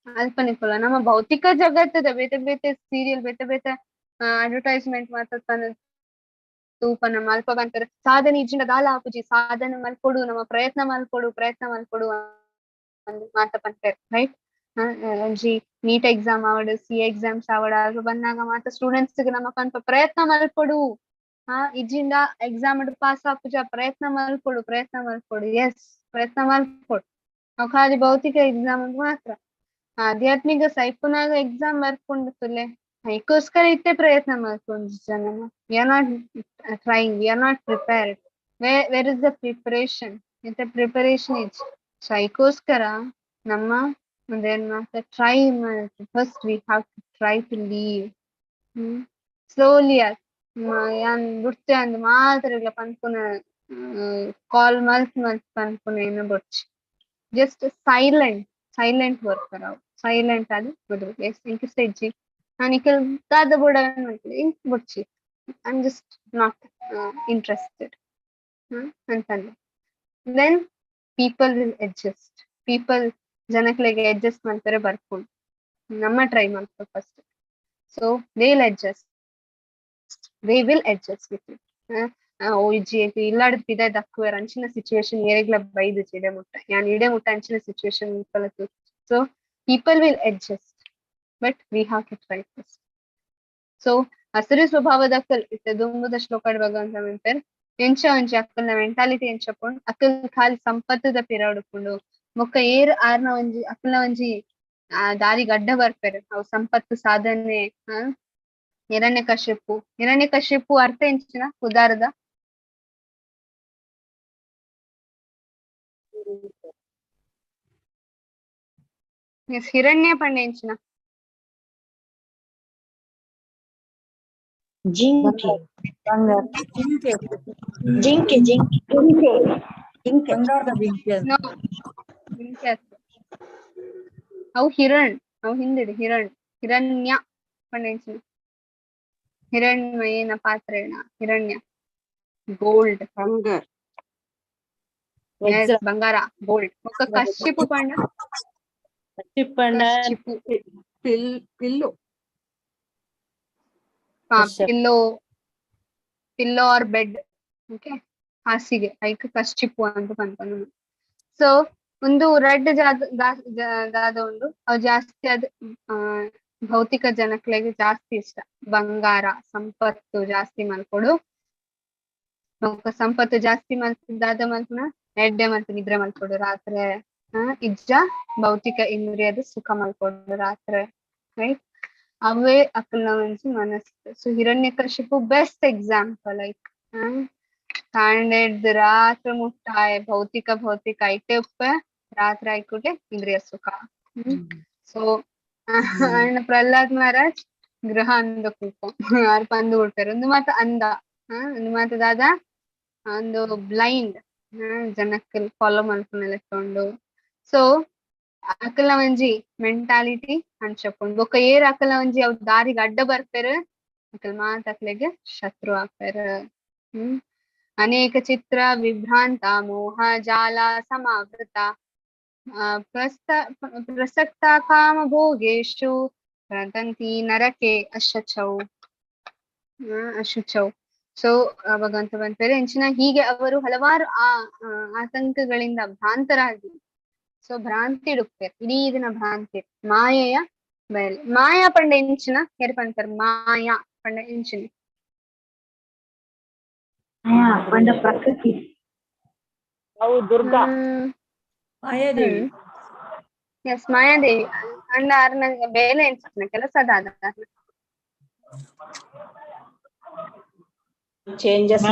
ಅಲ್ಪನಿಕುಲ ನಮ್ಮ ಭೌತಿಕ ಜಗತ್ತದ ಬೇತೆ ಬೇತೆ ಸೀರಿಯಲ್ ಬೇತೆ ಬೇತೆ ಅಡ್ವರ್ಟೈಸ್ಮೆಂಟ್ ಮಾಡ್ತಾನೆ ತೂಪ ನಮ್ಮ ಅಲ್ಪ ಬಂತಾರೆ ಸಾಧನೆ ಇಜ್ಜಿಂದ ದಾಲ ಹಾಪುಜಿ ಸಾಧನೆ ಮಲ್ಕೊಡು ನಮ್ಮ ಪ್ರಯತ್ನ ಮಲ್ಕೊಡು ಮಾತ ಬಂತಾರೆ ರೈಟ್ ಜಿ ನೀಟ್ ಎಕ್ಸಾಮ್ ಆವಡು ಸಿ ಎಕ್ಸಾಮ್ಸ್ ಆವಡ ಬಂದಾಗ ಮಾತ್ರ ಸ್ಟೂಡೆಂಟ್ಸ್ ನಮ್ಮ ಪಂಪ ಪ್ರಯತ್ನ ಮಲ್ಕೊಡು ಇಜ್ಜಿಂದ ಎಕ್ಸಾಮ್ ಪಾಸ್ ಹಾಪುಜ ಪ್ರಯತ್ನ ಮಲ್ಕೊಡು ಎಸ್ ಪ್ರಯತ್ನ ಮಲ್ಕೊಡು ನಾವು ಖಾಲಿ ಭೌತಿಕ ಎಕ್ಸಾಮ್ ಮಾತ್ರ ಆಧ್ಯಾತ್ಮಿಕ ಸೈಪುನಾಗ ಎಕ್ಸಾಮ್ ಬರ್ಕೊಂಡಿರ್ತಲೆ ಅದಕ್ಕೋಸ್ಕರ ಇತ್ತೆ ಪ್ರಯತ್ನ ಮಾಡ್ಕೊಂಡು ಜನ we are not trying we are not prepared where is the preparation ಇತ್ತೆ ಪ್ರಿಪರೇಷನ್ ಇಸ್ ಸೊ ಅದಕ್ಕೋಸ್ಕರ ನಮ್ಮ ಒಂದೇನ್ ಮಾತ್ರ ಟ್ರೈ ಮಾಡಿ first we have to try to leave slowly ಯಾನ್ ಬಿಡ್ತೆ ಅಂದ್ ಮಾತ್ರ ಇಲ್ಲ ಪನ್ಪುನ ಕಾಲ್ ಮಲ್ತ್ ಪನ್ಪುನ ಏನು ಬೊಚ್ಚಿ ಜಸ್ಟ್ ಸೈಲೆಂಟ್ ವರ್ಕ್ ಕರಾವ್ ಸೈಲೆಂಟ್ ಆಗಿ ಬಿಡ್ಬೇಕು ಎಸ್ ಇಂಕ್ ಸ್ಟೇಜಿ ನಾನು ಈ ದಾದ ಬೋಡ ಇಂಕ್ ಬೊಚ್ಚಿ I am just not interested ಅಂತಂದ್ರೆ ದೆನ್ ಪೀಪಲ್ ವಿಲ್ ಅಡ್ಜಸ್ಟ್ ಜನಕ್ಲೆಗೆ ಅಡ್ಜಸ್ಟ್ ಮಾಡ್ತಾರೆ ಬರ್ಕೊಂಡು ನಮ್ಮ ಟ್ರೈ ಮಾಡ್ತಾರೆ first so they will adjust with it ಓಜಿ ಇಲ್ಲಾಡ್ ಪಿದ ದಕ್ಕುವರ ಅಂಚಿನ ಸಿಚುವೇಶನ್ ಏರೆಗ್ಲ ಬೈದು ಇಡೆ ಮುಟ್ಟ ಯಾನ್ ಇಡೆ ಮುಟ್ಟ ಅಂಚಿನ ಸಿಚುವೇಶನ್ ಕಲತು so people will adjust but we have to try first so ಹಸಿರು ಸ್ವಭಾವದ ಅಕ್ಕಲ್ ಇತ್ತೆ ದುಂಬುದ ಶ್ಲೋಕಡ್ ಭಗವಂತ ಮೆಂಪರ್ ಎಂಚ ಒಂಜಿ ಅಕ್ಕಲ್ನ ಮೆಂಟಾಲಿಟಿ ಎಂಚಪ್ಕೊಂಡು ಅಕ್ಕಲ್ ಖಾಲಿ ಸಂಪತ್ತದ ಪಿರಾಡುಕೊಂಡು ಮೊಕ್ಕ ಏರ್ ಆರ್ನ ಒಂಜಿ ಅಕ್ಕಲ್ನ ಒಂಜಿ ದಾರಿ ಗಡ್ಡ ಬರ್ಪೆರ್ ಅವು ಸಂಪತ್ತು ಸಾಧನೆ ಹಿರಣ್ಯಕಶಿಪು ಅರ್ಥ ಎಂಚಿನ ಉದಾರದ ಹಿರಣ್ಯ ಪಂಡ ಎಂಚಿನ ಜಿಂಕೆ ಬಂಗಾರದ ಬೆಂಕಿ ಅದು. ಅವು ಅವು ಹಿಂದಿಡಿ ಹಿರಣ್ಯ ಪಂಡ ಎಂಚಿನ ಹಿರಣ್ಯನ ಪಾತ್ರೇಣ ಹಿರಣ್ಯ ಗೋಲ್ಡ್ ಬಂಗಾರ ಗೋಲ್ಡ್ ఒక కశ్యపు పండ ಪಿಲ್ಲು ಪಿಲ್ಲೋ ಆರ್ ಬೆಡ್ ಓಕೆ ಹಾಸಿಗೆ ಐಕ್ ಕಶ್ಚಿಪು ಅಂತ ಬಂತು ಸೊ ಒಂದು ರೆಡ್ ದಾದ ಉಂಡು ಅವು ಜಾಸ್ತಿ ಅದ್ ಭೌತಿಕ ಜನಕ್ಲೆಗೆ ಜಾಸ್ತಿ ಇಷ್ಟ ಬಂಗಾರ ಸಂಪತ್ತು ಜಾಸ್ತಿ ಮಲ್ಕೊಡು ಸಂಪತ್ತು ಜಾಸ್ತಿ ಮಲ್ತಿದ್ದಾದ ಮಲ್ಪುನ ಎಡ್ಡೆ ಮತ್ತು ನಿದ್ರೆ ಮಲ್ಕೊಡು ರಾತ್ರಿ ಇಜ್ಜ ಭೌತಿಕ ಇಂದ್ರಿಯದ ಸುಖ ಮಲ್ಕೊಡು ರಾತ್ರಿ ರೈಟ್ ಅವೇ ಅಕ್ಕಲ್ನ ಒಂಜಿ ಮನಸ್ಸು ಸೊ ಹಿರಣ್ಯಕಶಿಪು ಬೆಸ್ಟ್ ಎಕ್ಸಾಂಪಲ್ ಲೈಕ್ ಕಾಂಡೆಡ್ ರಾತ್ರಿ ಮುಟ್ಟಾಯ ಭೌತಿಕ ಐಟೆ ಉಪ್ಪೆ ರಾತ್ರಿ ಆಯ್ಕೊಟ್ಟೆ ಇಂದ್ರಿಯ ಸುಖ ಸೊ ಅಣ್ಣ ಪ್ರಹ್ಲಾದ್ ಮಹಾರಾಜ್ ಗೃಹ ಅಂದ ಕೂಪ ಯಾರು ಪಂದು ಕೊಡ್ತಾರೆ ಒಂದು ಮಾತ ಅಂದ ಒಂದು ಮಾತ ದಾದ ಒಂದು ಬ್ಲೈಂಡ್ ಜನಕ್ಕೆ ಫಾಲೋ ಮಾಡ್ಕೊಂಡು ಲೆಕ್ಕೊಂಡು ಸೊ ಅಕಲ ಒಂಜಿ ಮೆಂಟಾಲಿಟಿ ಅನ್ಸಕೊಂಡು ಬೊಕ್ಕ ಏರ್ ಅಕಲ ಒಂಜಿ ಅವ್ ದಾರಿಗೆ ಅಡ್ಡ ಬರ್ಪೇರ್ ಅಕಲ್ ಮಾತ ಅಕ್ಲೆಗೆ ಶತ್ರು ಆಗ್ತಾರ ಅನೇಕ ಚಿತ್ರ ವಿಭ್ರಾಂತ ಮೋಹ ಜಾಲ ಸಮಾವೃತ ಪ್ರಸಕ್ತ ಕಾಮ ಭೋಗೇಶು ಪ್ರದಂತಿ ನರಕೆ ಅಶುಚೌ ಸೊ ಭಗವಂತ ಬಂತಾರೆ ಎಂಚಿನ ಹೀಗೆ ಅವರು ಹಲವಾರು ಆತಂಕಗಳಿಂದ ಭ್ರಾಂತರಾಗಿ ಸೊ ಭ್ರಾಂತಿ ಇಡುಕ್ತಾರೆ ಇಡೀ ದಿನ ಭ್ರಾಂತಿ ಮಾಯೆಯ ಬಯಲು ಮಾಯಾ ಪಂಡ ಎಂಚಿನ ಯಾರು ಪಂತಾರೆ ಮಾಯಾ ಪಂಡ ಎಂಚಿನ ಪಂಡ ಪ್ರಕೃತಿ ಅವು ದುರ್ಗಾ ಮಾಯಾದೇವಿ ಎಸ್ ಮಾಯಾದೇವಿ ಅಂಡ ಆರ್ನ ಬೇಲೆ ಎನ್ಸಿನ ಕೆಲಸದ ಚೇಂಜಸ್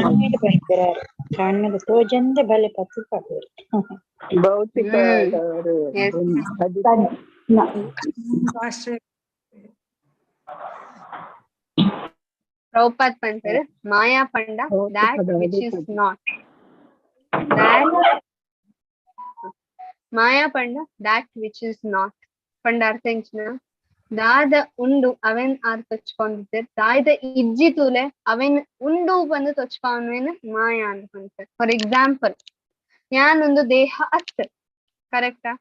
ಸಣ್ಣದ ತೋಜಂದ ಬಲೆ ಪತ್ತು ಭೌತಿಕದವರು Yes. ರಾಷ್ಟ್ರೀಯ ಪ್ರಭುಪಾದ್ ಪಂತರು ಮಾಯಾ ಪಂಡ that which is not ಮಾಯಾ ಪಂಡ that which is not ಪಂಡ ಅರ್ಥ ಎಂಚಿನ ದಾದ ಉಂಡು ಅವನ್ ಆರ್ ತೊಚ್ಕೊಂಡಿದ್ದೆ ದಾಯ್ದ ಇಜ್ಜಿ ತೂಲೆ ಅವನ್ ಉಂಡು ಬಂದು ತೊಚ್ಕೊಂಡ್ವೇನು ಮಾಯಾ ಅಂತ ಪಂತ ಫಾರ್ ಎಕ್ಸಾಂಪಲ್ ಯಾನೊಂದು ದೇಹ ಅತ್ತ ಕರೆಕ್ಟಾ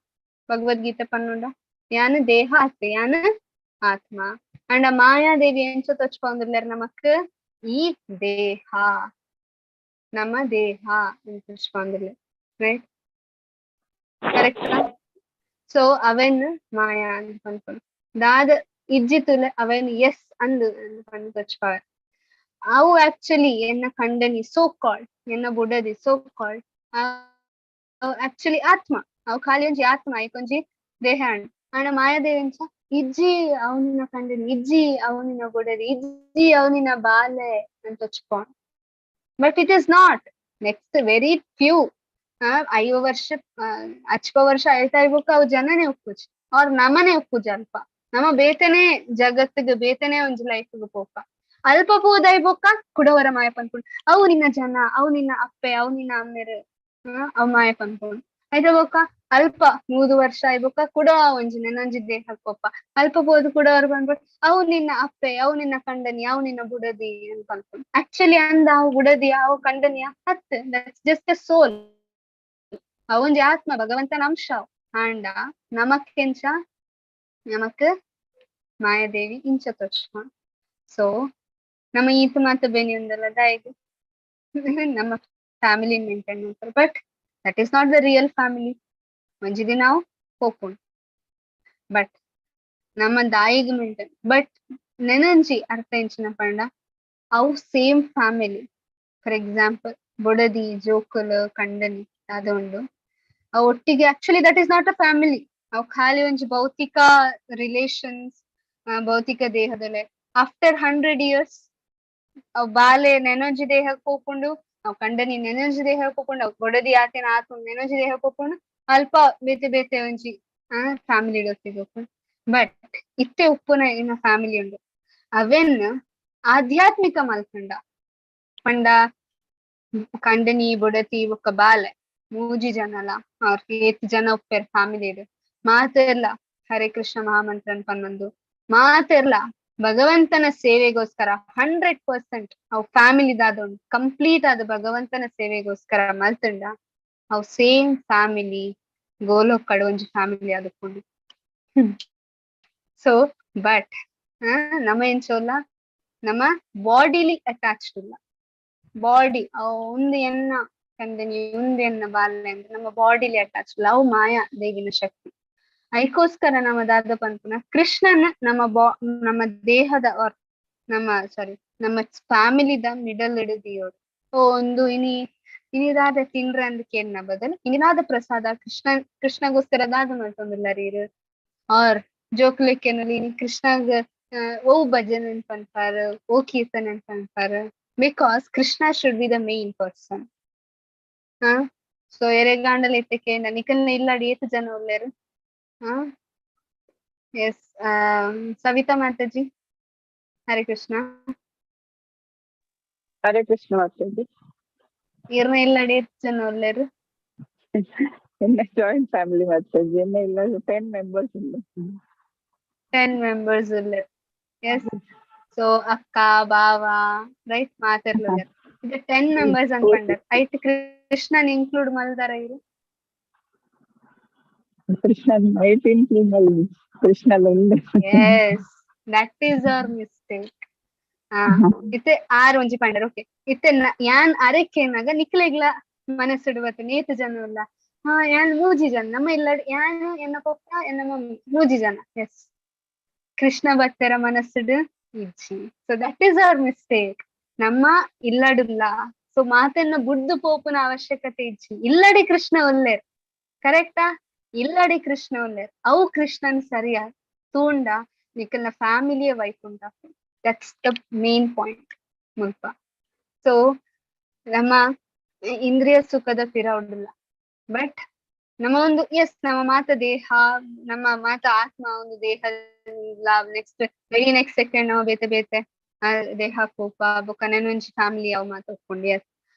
ಭಗವದ್ಗೀತೆ ಪನ್ನುಂಡ ಯಾನ ದೇಹ ಅತ್ತ ಯಾನ ಆತ್ಮ ಅಂಡ ಮಾಯಾದೇವಿ ಎಂಚ ತೊಚ್ಕೊಂಡಿರ್ಲಾರ ನಮಕ್ ಈ ದೇಹ ನಮ್ಮ ದೇಹ ಅಂತ ತೊಚ್ಕೊಂಡಿರ್ಲ ರೈಟ್ ಕರೆಕ್ಟಾ ಸೊ ಅವನ್ ಮಾಯಾ ಅಂತ ಪನ್ಕೊಂಡು ದಾದ ಇಜ್ಜಿತುಲ ಅವನ್ ಎಸ್ ಅಂದು ಪಂದು ತೊಚ್ಕೊ ಅವು ಆಕ್ಚುಲಿ ಎನ್ನ ಕಂಡನಿ ಸೋ ಕಾಲ್ಡ್ ಎನ್ನ ಬುಡದಿ ಸೋ ಕಾಲ್ಡ್ ಅವು ಆಕ್ಚುಲಿ ಆತ್ಮ ಅವು ಖಾಲಿ ಒಂಜಿ ಆತ್ಮ ಐಕೊಂಜಿ ದೇಹ ಅಂಡ ಮಾಯಾದೇವಿ ಎಂಚ ಇಜ್ಜಿ ಅವನಿನ ಕಂಡನಿ ಇಜ್ಜಿ ಅವನಿನ ಬುಡದಿ ಇಜ್ಜಿ ಅವನಿನ ಬಾಲೆ ಅಂತ ತೊಚ್ಕೊಂಡ್ but it is not next very few 5 ವರ್ಷ 5 ವರ್ಷ ಆಯ್ತಾ ಇರ್ಬೇಕು ಅವು ಜನನೇ ಒಪ್ಪುಜ್ ಅವ್ರ ನಮನೆ ಒಪ್ಪುಜ್ ಅಲ್ಪ ನಮ್ಮ ಬೇತನೆ ಜಗತ್ತಿಗೆ ಬೇತನೆ ಒಂಜಿ ಲೈಫ್ಗೆ ಪೋಕ ಅಲ್ಪ ಪೋದೈಬೋಕ ಕುಡವರ ಮಾಯ ಪನ್ಕೊಂಡು ಅವು ನಿನ್ನ ಜನ ಅವು ನಿನ್ನ ಅಪ್ಪೆ ಅವು ನಿನ್ನ ಅಮ್ಮೆರು ಅವ್ ಮಾಯ ಪನ್ಕೊಂಡು ಆಯ್ತಾ ಬೋಕ ಅಲ್ಪ 3 ವರ್ಷ ಆಯ್ಬೋಕ ಕುಡ ಒಂಜಿ ನೆನೊಂಜಿ ದೇಹಕ್ಕೆ ಪೋಪ ಅಲ್ಪ ಪೋದು ಕುಡವರು ಬಂದ್ಬಿಟ್ಟು ಅವು ನಿನ್ನ ಅಪ್ಪೆ ಅವು ನಿನ್ನ ಕಂಡನಿ ಅವು ನಿನ್ನ ಬುಡದಿ ಅಂತ ಅನ್ಕೊಂಡು ಆಕ್ಚುಲಿ ಅಂದ ಅವು ಬುಡದಿ ಅವು ಕಂಡನಿಯ ಹತ್ ದಟ್ಸ್ ಜಸ್ಟ್ ಎ ಸೋಲ್ ಅವೊಂಜಿ ಆತ್ಮ ಭಗವಂತನ ಅಂಶ ಆಂಡ ನಮಕ್ಕೆಂಚ ನಮಕ್ ಮಾಯಾದೇವಿ ಇಂಚ ತೊಚ್ಕೊಂಡ್ ಸೊ ನಮ್ಮ ಈತ ಮಾತ ಬೇನಿ ಒಂದಲ್ಲ ದಾಯಿಗೆ ನಮ್ಮ ಫ್ಯಾಮಿಲಿ ಮೇಂಟೈನ್ ಮಾಡ್ತಾರೆ but that is not the real family ಒಂಜಿದಿ ನಾವು ಹೋಗ್ಕೊಂಡು ಬಟ್ ನಮ್ಮ ದಾಯಿಗೆ ಮೇಂಟೈನ್ ಬಟ್ ನೆನಂಜಿ ಅರ್ಥ ಎಂಚಿನ ಪಂಡ ಅವು ಸೇಮ್ ಫ್ಯಾಮಿಲಿ ಫಾರ್ ಎಕ್ಸಾಂಪಲ್ ಬೊಡದಿ ಜೋಕುಲ್ ಕಂಡನಿ ಅದೊಂದು ಅವು ಒಟ್ಟಿಗೆ actually that is not a family ಅವು ಖಾಲಿ ಒಂಜಿ ಭೌತಿಕ ರಿಲೇಷನ್ಸ್ ಭೌತಿಕ ದೇಹದಲ್ಲೇ ಆಫ್ಟರ್ 100 years ಅವ್ ಬಾಲೆ ನೆನೊಂಜಿ ದೇಹಕ್ಕೆ ಹೋಗ್ಕೊಂಡು ಅವ್ ಕಂಡನಿ ನೆನೊಂಜಿ ದೇಹಕ್ಕೆ ಹೋಗ್ಕೊಂಡು ಅವ್ ಬೊಡದಿ ಆತೇನ ಆತು ನೆನೊಂಜಿ ದೇಹಕ್ಕೆ ಹೋಗ್ಕೊಂಡು ಅಲ್ಪ ಬೇತೆ ಬೇತೆ ಒಂಜಿ ಫ್ಯಾಮಿಲಿ ಒಟ್ಟಿಗೆ ಹೋಗ್ಕೊಂಡು ಬಟ್ ಇತ್ತೆ ಉಪ್ಪುನ ಇನ್ನ ಫ್ಯಾಮಿಲಿ ಉಂಡು ಅವೆನ್ ಆಧ್ಯಾತ್ಮಿಕ ಮಲ್ಪಂಡ ಪಂಡ ಕಂಡನಿ ಬೊಡತಿ ಒಕ್ಕ ಬಾಲೆ 3 ಜನಲ ಅವ್ರ 8 ಜನ ಉಪ್ಪೇರ್ ಫ್ಯಾಮಿಲಿ ಇಡು ಮಾತೆರ್ಲ ಹರೇ ಕೃಷ್ಣ ಮಹಾಮಂತ್ರನ್ ಪನ್ನೊಂದು ಮಾತೆರ್ಲ ಭಗವಂತನ ಸೇವೆಗೋಸ್ಕರ 100% ಅವ್ ಫ್ಯಾಮಿಲಿದಾದ ಕಂಪ್ಲೀಟ್ ಆದ ಭಗವಂತನ ಸೇವೆಗೋಸ್ಕರ ಮಲ್ತಂಡ ಅವ್ ಸೇಮ್ ಫ್ಯಾಮಿಲಿ ಗೋಲೋಕಡ್ ಒಂಜಿ ಫ್ಯಾಮಿಲಿ ಆದುಕೊಂಡು ಸೊ ಬಟ್ ನಮ್ಮ ಎಂಚೋಲ್ಲ ನಮ್ಮ ಬಾಡಿಲಿ ಅಟ್ಯಾಚ್ಡ್ ಇಲ್ಲ ಬಾಡಿ ಒಂದು ಎನ್ನ ಕಂಡನಿ ಒಂದು ಎನ್ನ ಬಾಲ್ಯ ಅಂದ್ರೆ ನಮ್ಮ ಬಾಡಿಲಿ ಅಟ್ಯಾಚ್ ಲವ್ ಮಾಯಾ ದೇವಿನ ಶಕ್ತಿ ಅದಕ್ಕೋಸ್ಕರ ನಮ್ಮ ದಾದ ಪಂಪನ ಕೃಷ್ಣನ ನಮ್ಮ ದೇಹದ ನಮ್ಮ ಫ್ಯಾಮಿಲಿದ ಮಿಡಲ್ ಇಡದಿಯೋಡು ಒಂದು ಇನಿದಾದ ತಿನ್ರ ಅಂದ್ ಕೇಳಿನ ಬದಲು ಇನಿದಾದ ಪ್ರಸಾದ ಕೃಷ್ಣಗೋಸ್ಕರ ದಾದ ಮಾಡ್ತೊಂದಿಲ್ಲ ರೀರು ಆರ್ ಜೋಕ್ಲಿಕ್ಕೆನಲ್ಲಿ ಕೃಷ್ಣಗ ಓ ಭಜನ್ ಅಂತ ಪಂಪಾರ ಓ ಕೀರ್ತನ್ ಅಂತ ಪಂಪಾರ because Krishna should be the main person so ಎರೆಗಾಂಡಲ್ ಎತ್ತಕ್ಕೆ ನಿಕಲ್ನ ಇಲ್ಲಾಡಿ ಏತು ಜನ ಒಳ್ಳೆರು ಎಸ್ ಸವಿತಾ ಮಾತಾಜಿ ಹರೇ ಕೃಷ್ಣ ಹರೇ ಕೃಷ್ಣ ಮಾತಾಜಿ ಇರ್ನ ಇಲ್ಲಾಡಿ ಏತು ಜನ ಒಳ್ಳೆರು ಎನ್ನ ಜಾಯಿಂಟ್ ಫ್ಯಾಮಿಲಿ ಮಾತಾಜಿ ಎನ್ನ ಇಲ್ಲ 10 ಮೆಂಬರ್ಸ್ ಇಲ್ಲ 10 ಮೆಂಬರ್ಸ್ ಒಳ್ಳೆರು ಎಸ್ ಸೊ ಅಕ್ಕ ಬಾವ ರೈಟ್ ಮಾತಾಡ್ಲ ಇದು 10 ಮೆಂಬರ್ಸ್ ಅನ್ಕೊಂಡಾರ ಐಟ್ ಕೃಷ್ಣನ್ ಇನ್ಕ್ಲೂಡ್ ಮಲ್ದಾರ ಇರು ಕೃಷ್ಣನ್ ಐಟ್ ಇನ್ಕ್ಲೂಡ್ ಮಲ್ದಿ ಕೃಷ್ಣಲ್ ಉಂಡೆ yes that is our mistake ಇತ್ತೆ ಆರು ಒಂಜಿ ಪಂಡರ್ ಓಕೆ ಇತ್ತೆ ಯಾನ್ ಅರೆಕ್ಕೇನಾಗ ನಿಕ್ಲೆಗ್ಲ ಮನಸ್ಸಿಡುವತ್ತೆ ನೇತು ಜನ ಇಲ್ಲ ಯಾನ್ 3 ಜನ ನಮ್ಮ ಇಲ್ಲ ಯಾನ್ ಎನ್ನ ಪಪ್ಪ ಎನ್ನ ಮಮ್ಮಿ 3 ಜನ ಎಸ್ ಕೃಷ್ಣ ಭಕ್ತರ ಮನಸ್ಸಿಡು ಇಜ್ಜಿ so that is our mistake ನಮ್ಮ ಇಲ್ಲಡಿಲ್ಲ ಸೊ ಮಾತೆನ್ನ ಬುಡ್ದು ಪೋಪುನ ಅವಶ್ಯಕತೆ ಇಜ್ಜಿ ಇಲ್ಲಡಿ ಕೃಷ್ಣ ಒಲ್ಲೇರ್ ಕರೆಕ್ಟಾ ಇಲ್ಲಡಿ ಕೃಷ್ಣ ಒಲ್ಲೇರ್ ಅವು ಕೃಷ್ಣನ್ ಸರಿಯಾ ತೂಂಡ ನಿಕಲ್ನ ಫ್ಯಾಮಿಲಿಯ Vaikuntha that's the main point ಮುಲ್ಪ. ಸೊ ನಮ್ಮ ಇಂದ್ರಿಯ ಸುಖದ ಪಿರವುಡಿಲ್ಲ ಬಟ್ ನಮ್ಮ ಒಂದು ನಮ್ಮ ಮಾತ ದೇಹ ನಮ್ಮ ಮಾತ ಆತ್ಮ ಒಂದು ದೇಹ ನೆಕ್ಸ್ಟ್ ವೆರಿ ನೆಕ್ಸ್ಟ್ ಸೆಕೆಂಡ್ ನಾವು ಬೇತೆ ಬೇತೆ ದೇಹ ಕೋಪ ಬೊಕ್ಕನೊಂಜಿ ಫ್ಯಾಮಿಲಿ ಅವ್ ಮಾತ ಒಪ್ಕೊಂಡಿ.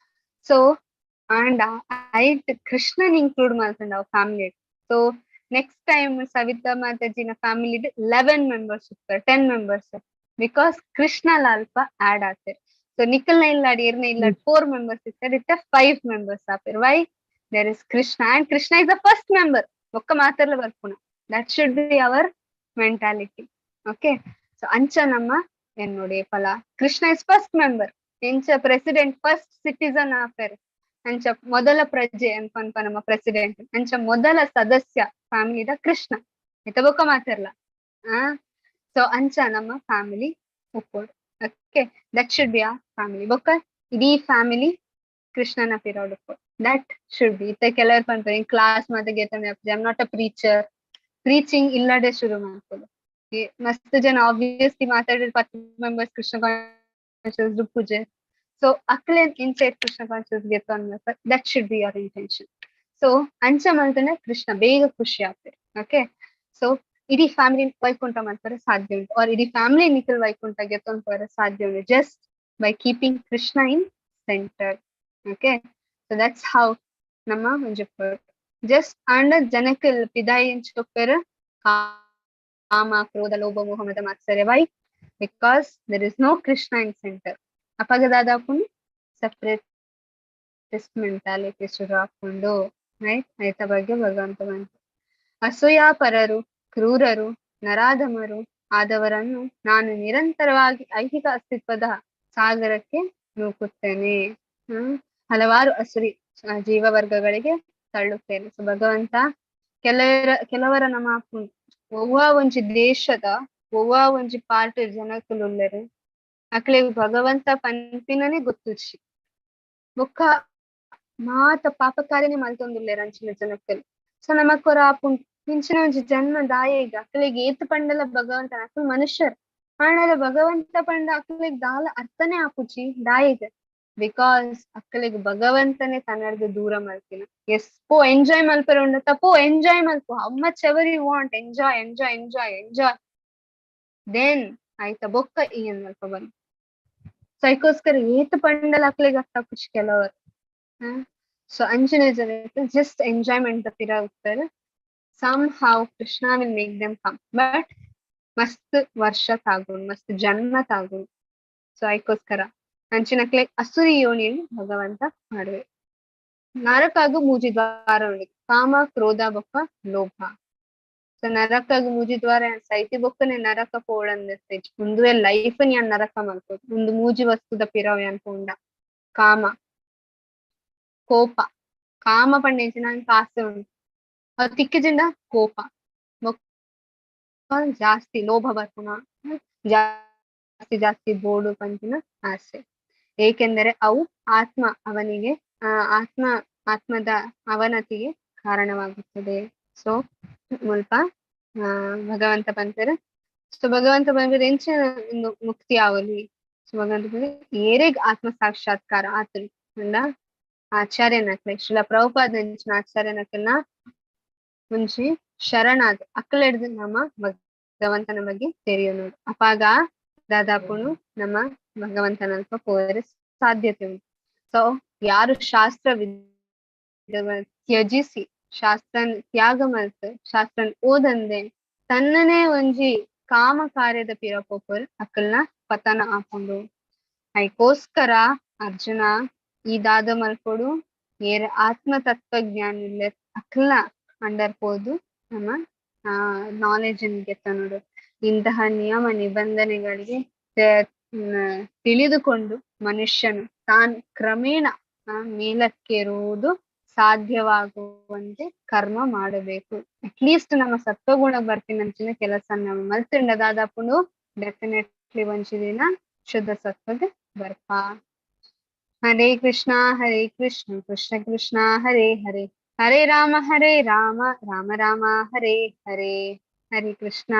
ಸೊ ಅಂಡ್ ಐಟ್ ಕೃಷ್ಣನ್ ಇನ್ಕ್ಲೂಡ್ ಮಾಡ್ತಂಡ ಅವ್ family. So next time Savita ಮಾತಾಜಿನ ಫ್ಯಾಮಿಲಿ 11 ಮೆಂಬರ್ಸ್ ಇರ್ತಾರೆ 10 ಮೆಂಬರ್ಸ್ ಬಿಕಾಸ್ ಕೃಷ್ಣ ಅಲ್ಪ ಆಡ್ ಆಗ್ತಾರೆ. ಸೊ ನಿಖಲ್ನ ಇಲ್ಲಾಡಿ ಇರ್ನ ಇಲ್ಲಾಡಿ 4 ಮೆಂಬರ್ಸ್ ಇರ್ತಾರೆ ಇತ್ತ 5 ಮೆಂಬರ್ಸ್ ಆಪೇರ್. Why there is Krishna and Krishna is the first member. ಒಕ್ಕ ಮಾತರ್ಲ ಬರ್ಪುನ that should be our mentality. Okay, so ಅಂಚ ನಮ್ಮ ಏನ್ ನೋಡಿ ಫಲ ಕೃಷ್ಣ is first member ಎಂಚ ಪ್ರೆಸಿಡೆಂಟ್ ಫಸ್ಟ್ ಸಿಟಿಸನ್ ಆಪೇರ್ ಅಂಚ ಮೊದಲ ಪ್ರಜೆ ಅನ್ಪನ್ಪ ನಮ್ಮ ಪ್ರೆಸಿಡೆಂಟ್ ಅಂಚ ಮೊದಲ ಸದಸ್ಯ ಫ್ಯಾಮಿಲಿದ ಕೃಷ್ಣ ಇತ ಬೊಕ್ಕ ಮಾತಾರ್ಲ. ಸೊ ಅಂಚ ನಮ್ಮ ಫ್ಯಾಮಿಲಿ ಉಪ್ಪೋಡು. Okay, that should be a family. ಬೊಕ್ಕ ಇಡೀ ಫ್ಯಾಮಿಲಿ ಕೃಷ್ಣನ ಪಿರೌಡ್ ಉಪ್ಪೋಡು. That should be. ಇತ್ತ ಕೆಲವರು ಪಂತಾರೆ ಕ್ಲಾಸ್ ಮಾತ ಗೆತನೆ I am not a preacher preaching ಇಲ್ಲಡೆ ಶುರು ಮಾಡ್ಕೊಳ್ಳು. ಮಸ್ತ್ ಜನ ಆಬ್ವಿಯಸ್ಲಿ ಮಾತಾಡಿದ್ರೆ 10 ಮೆಂಬರ್ಸ್ ಕೃಷ್ಣ ಕಾನ್ಶಿಯಸ್ ಪೂಜೆ. ಸೊ ಅಕ್ಲೆ ಇನ್ಸೈಡ್ ಕೃಷ್ಣ ಕಾನ್ಶಿಯಸ್ ಗೆತ ಅನ್ಬೇಕು. That should be your intention. So ಅಂಚ ಮಾಡ್ತಾನೆ ಕೃಷ್ಣ ಬೇಗ ಖುಷಿ ಆಗ್ತಾರೆ. ಓಕೆ, ಸೊ ಇಡೀ ಫ್ಯಾಮಿಲಿ ವೈಕುಂಠ ಮಾಡ್ತಾರೆ ಸಾಧ್ಯ ಉಂಟು, ಆರ್ ಇಡೀ ಫ್ಯಾಮಿಲಿ ನಿಖಿಲ್ ವೈಕುಂಠ ಗೆತ್ತೊಂಡ್ರೆ ಸಾಧ್ಯ ಉಂಟು just by keeping Krishna in centre. Okay, so that's how nama manjapur just and janakil pidai chopper kama krodha lobha moha mada matsarya. Why? Because there is no Krishna in center. apagadada pun separate this mentality shuru akondo right aita ಬಗ್ಗೆ ಭಗವಂತ ಬಂತು. ಅಸೂಯಾ ಪರರು ಕ್ರೂರರು ನರಾಧಮರು ಆದವರನ್ನು ನಾನು ನಿರಂತರವಾಗಿ ಐಹಿಕ ಅಸ್ತಿತ್ವದ ಸಾಗರಕ್ಕೆ ನೂಕುತ್ತೇನೆ. ಹಲವಾರು ಅಸುರಿ ಜೀವ ವರ್ಗಗಳಿಗೆ ತಳ್ಳುತ್ತೇನೆ. ಸೊ ಭಗವಂತ ಕೆಲವರ ನಮ್ಮ ಒವ್ವ ಒಂಜಿ ದೇಶದ ಒವ್ವ ಒಂಜಿ ಪಾರ್ಟ್ ಜನಕುಲುಲ್ಲೆರು ಅಕ್ಲೆ ಭಗವಂತ ಪಂಪಿನನೆ ಗೊತ್ತುಚ್ಚಿ ಬೊಕ್ಕ ಮಾತ ಪಾಪ ಕಾರ್ಯನೆ ಮಲ್ತೊಂದುಲ್ಲೆರ್ ಅಂಚಿನ ಜನಕುಲು. ಸೊ ನಮಕೊರ ಆಪುಂಡು ಇಂಚಿನ ಒಂಜಿ ಜನ್ಮ ದಾಯೆಗ್ ಅಕ್ಲೆಗ್ ಏತ್ ಪಂಡಲ ಭಗವಂತ ಅಕ್ಲು ಮನುಷ್ಯರ್ ಆಂಡಲ ಭಗವಂತ ಪಂಡ ಅಕ್ಲೆಗ್ ದಾಲ ಅರ್ಥನೇ ಆಪುಜಿ ದಾಯೆಗ್. ಬಿಕಾಸ್ ಅಕ್ಕಲಿಗೆ ಭಗವಂತನೇ ತನ್ನರ್ದು ದೂರ ಮಲ್ತಿನ. ಎಸ್ ಪೋ ಎಂಜಾಯ್ ಮಲ್ಪರ ಉಂಡ ತಪ್ಪೋ ಎಂಜಾಯ್ ಮಲ್ಪು how much ever you want enjoy enjoy enjoy enjoy then ಆಯ್ತಾ ಬೊಕ್ಕ ಏನ್ ಮಲ್ಪ ಬಂದು. ಸೊ ಅದಕ್ಕೋಸ್ಕರ ಏತ್ ಪಂಡಲ ಅಕ್ಲಿಗೆ ಅರ್ಥ ಆಪುಜಿ ಕೆಲವರು. ಸೊ ಅಂಚಿನ ಜನ ಜಸ್ಟ್ ಎಂಜಾಯ್ಮೆಂಟ್ ಪಿರ ಹೋಗ್ತಾರೆ. Somehow Krishna will make them come but ಮಸ್ತ್ ವರ್ಷ ತಾಗುಂಡು ಮಸ್ತ್ ಜನ್ಮ ತಾಗುಂಡು. ಸೊ ಅದಕ್ಕೋಸ್ಕರ ಅಂಚಿನಕ್ಲೆ ಅಸುರಿ ಯೋನಿಯನ್ನು ಭಗವಂತ ಮಾಡುವೆ. ನರಕಾಗು ಮೂಜಿ ದ್ವಾರ ಉಂಡು ಕಾಮ ಕ್ರೋಧ ಬೊಕ್ಕ ಲೋಭ. ಸೊ ನರಕಾಗು ಮೂಜಿ ದ್ವಾರ ಸೈತಿ ಬೊಕ್ಕನೆ ನರಕ ಪೋಡಂದಿರ್ತೇ ಮುಂದುವೆ ಲೈಫ್ ಯಾನ್ ನರಕ ಮಲ್ಪೋಡು. ಒಂದು ಮೂಜಿ ವಸ್ತುದ ಪಿರವ್ ಯಾನ್ ಪೋಂಡ ಕಾಮ ಕೋಪ. ಕಾಮ ಪಂಡಿನ ಆಸೆ ಉಂಟು ಅದು ತಿಕ್ಕಿಜಿಂದ ಕೋಪ ಜಾಸ್ತಿ ಲೋಭ ಬರ್ಪುನ ಜಾಸ್ತಿ ಜಾಸ್ತಿ ಬೋಡು ಪಂಚಿನ ಆಸೆ. ಏಕೆಂದರೆ ಅವು ಅವನಿಗೆ ಆತ್ಮದ ಅವನತಿಗೆ ಕಾರಣವಾಗುತ್ತದೆ. ಸೊ ಮುಲ್ಪ ಭಗವಂತ ಪಂತಾರೆ. ಸೊ ಭಗವಂತ ಬಂದ್ರೆ ಎಂಚ ಒಂದು ಮುಕ್ತಿ ಆವಲಿ. ಸೊ ಭಗವಂತ ಬಂದ್ರೆ ಏರೆಗ್ ಆತ್ಮ ಸಾಕ್ಷಾತ್ಕಾರ ಆತಲಿ ಅಂಡ ಆಚಾರ್ಯನಕ್ಲೆ ಶ್ರೀಲ ಪ್ರಭುಪಾದ ಆಚಾರ್ಯನಕ್ಲೆನ ಮುಂಚಿ ಶರಣಾದ ಅಕ್ಕಲ ಹಿಡ್ದು ನಮ್ಮ ಭಗವಂತನ ಬಗ್ಗೆ ತೆರೆಯೋ ನೋಡು. ಅಪಾಗ ದಾದಾಪುನು ನಮ್ಮ ಭಗವಂತನಲ್ಪ ಪೋದರೆ ಸಾಧ್ಯತೆ ಉಂಟು. ಸೊ ಯಾರು ಶಾಸ್ತ್ರ ತ್ಯಜಿಸಿ ಶಾಸ್ತ್ರನ್ ತ್ಯಾಗ ಮಲ್ತು ಶಾಸ್ತ್ರನ್ ಓದಂದೆ ತನ್ನನೇ ಒಂಜಿ ಕಾಮ ಕಾರ್ಯದ ಪಿರಪೋಪರ್ ಅಕ್ಕಲ್ನ ಪತನ ಆಪುಂಡು. ಅದಕ್ಕೋಸ್ಕರ ಅರ್ಜುನ ಈ ದಾದ ಮಲ್ಪೊಡು ಏರ ಆತ್ಮ ತತ್ವಜ್ಞಾನ ಇಲ್ಲ ಅಕ್ಕಲ್ನ ಅಂಡರ್ಪೋದು ನಮ್ಮ ನಾಲೆಜ್ ಗೆತ್ತ ನೋಡು. ಇಂತಹ ನಿಯಮ ನಿಬಂಧನೆಗಳಿಗೆ ತಿಳಿದುಕೊಂಡು ಮನುಷ್ಯನು ತಾನು ಕ್ರಮೇಣ ಮೇಲಕ್ಕೇರುವುದು ಸಾಧ್ಯವಾಗುವಂತೆ ಕರ್ಮ ಮಾಡಬೇಕು. ಅಟ್ಲೀಸ್ಟ್ ನಮ್ಮ ಸತ್ವಗುಣ ಬರ್ತಿನಂಚಿನ ಕೆಲಸ ನಾವು ಮಲ್ತಿಂಡದಾದಪ್ಪುನು ಡೆಫಿನೆಟ್ಲಿ ಒಂಚಿ ದಿನ ಶುದ್ಧ ಸತ್ವಗೆ ಬರ್ಪ. ಹರೇ ಕೃಷ್ಣ ಕೃಷ್ಣ ಕೃಷ್ಣ ಹರೇ ಹರೇ ಹರೇ ರಾಮ ರಾಮ ರಾಮ ಹರೇ ಹರೇ. ಹರೇ ಕೃಷ್ಣ.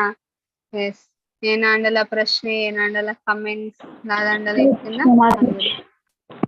ಎಸ್, ಏನಾಂಡಲ ಪ್ರಶ್ನೆ, ಏನಾಂಡಲ ಕಮೆಂಟ್ಸ್, ನಾದಾಂಡಲ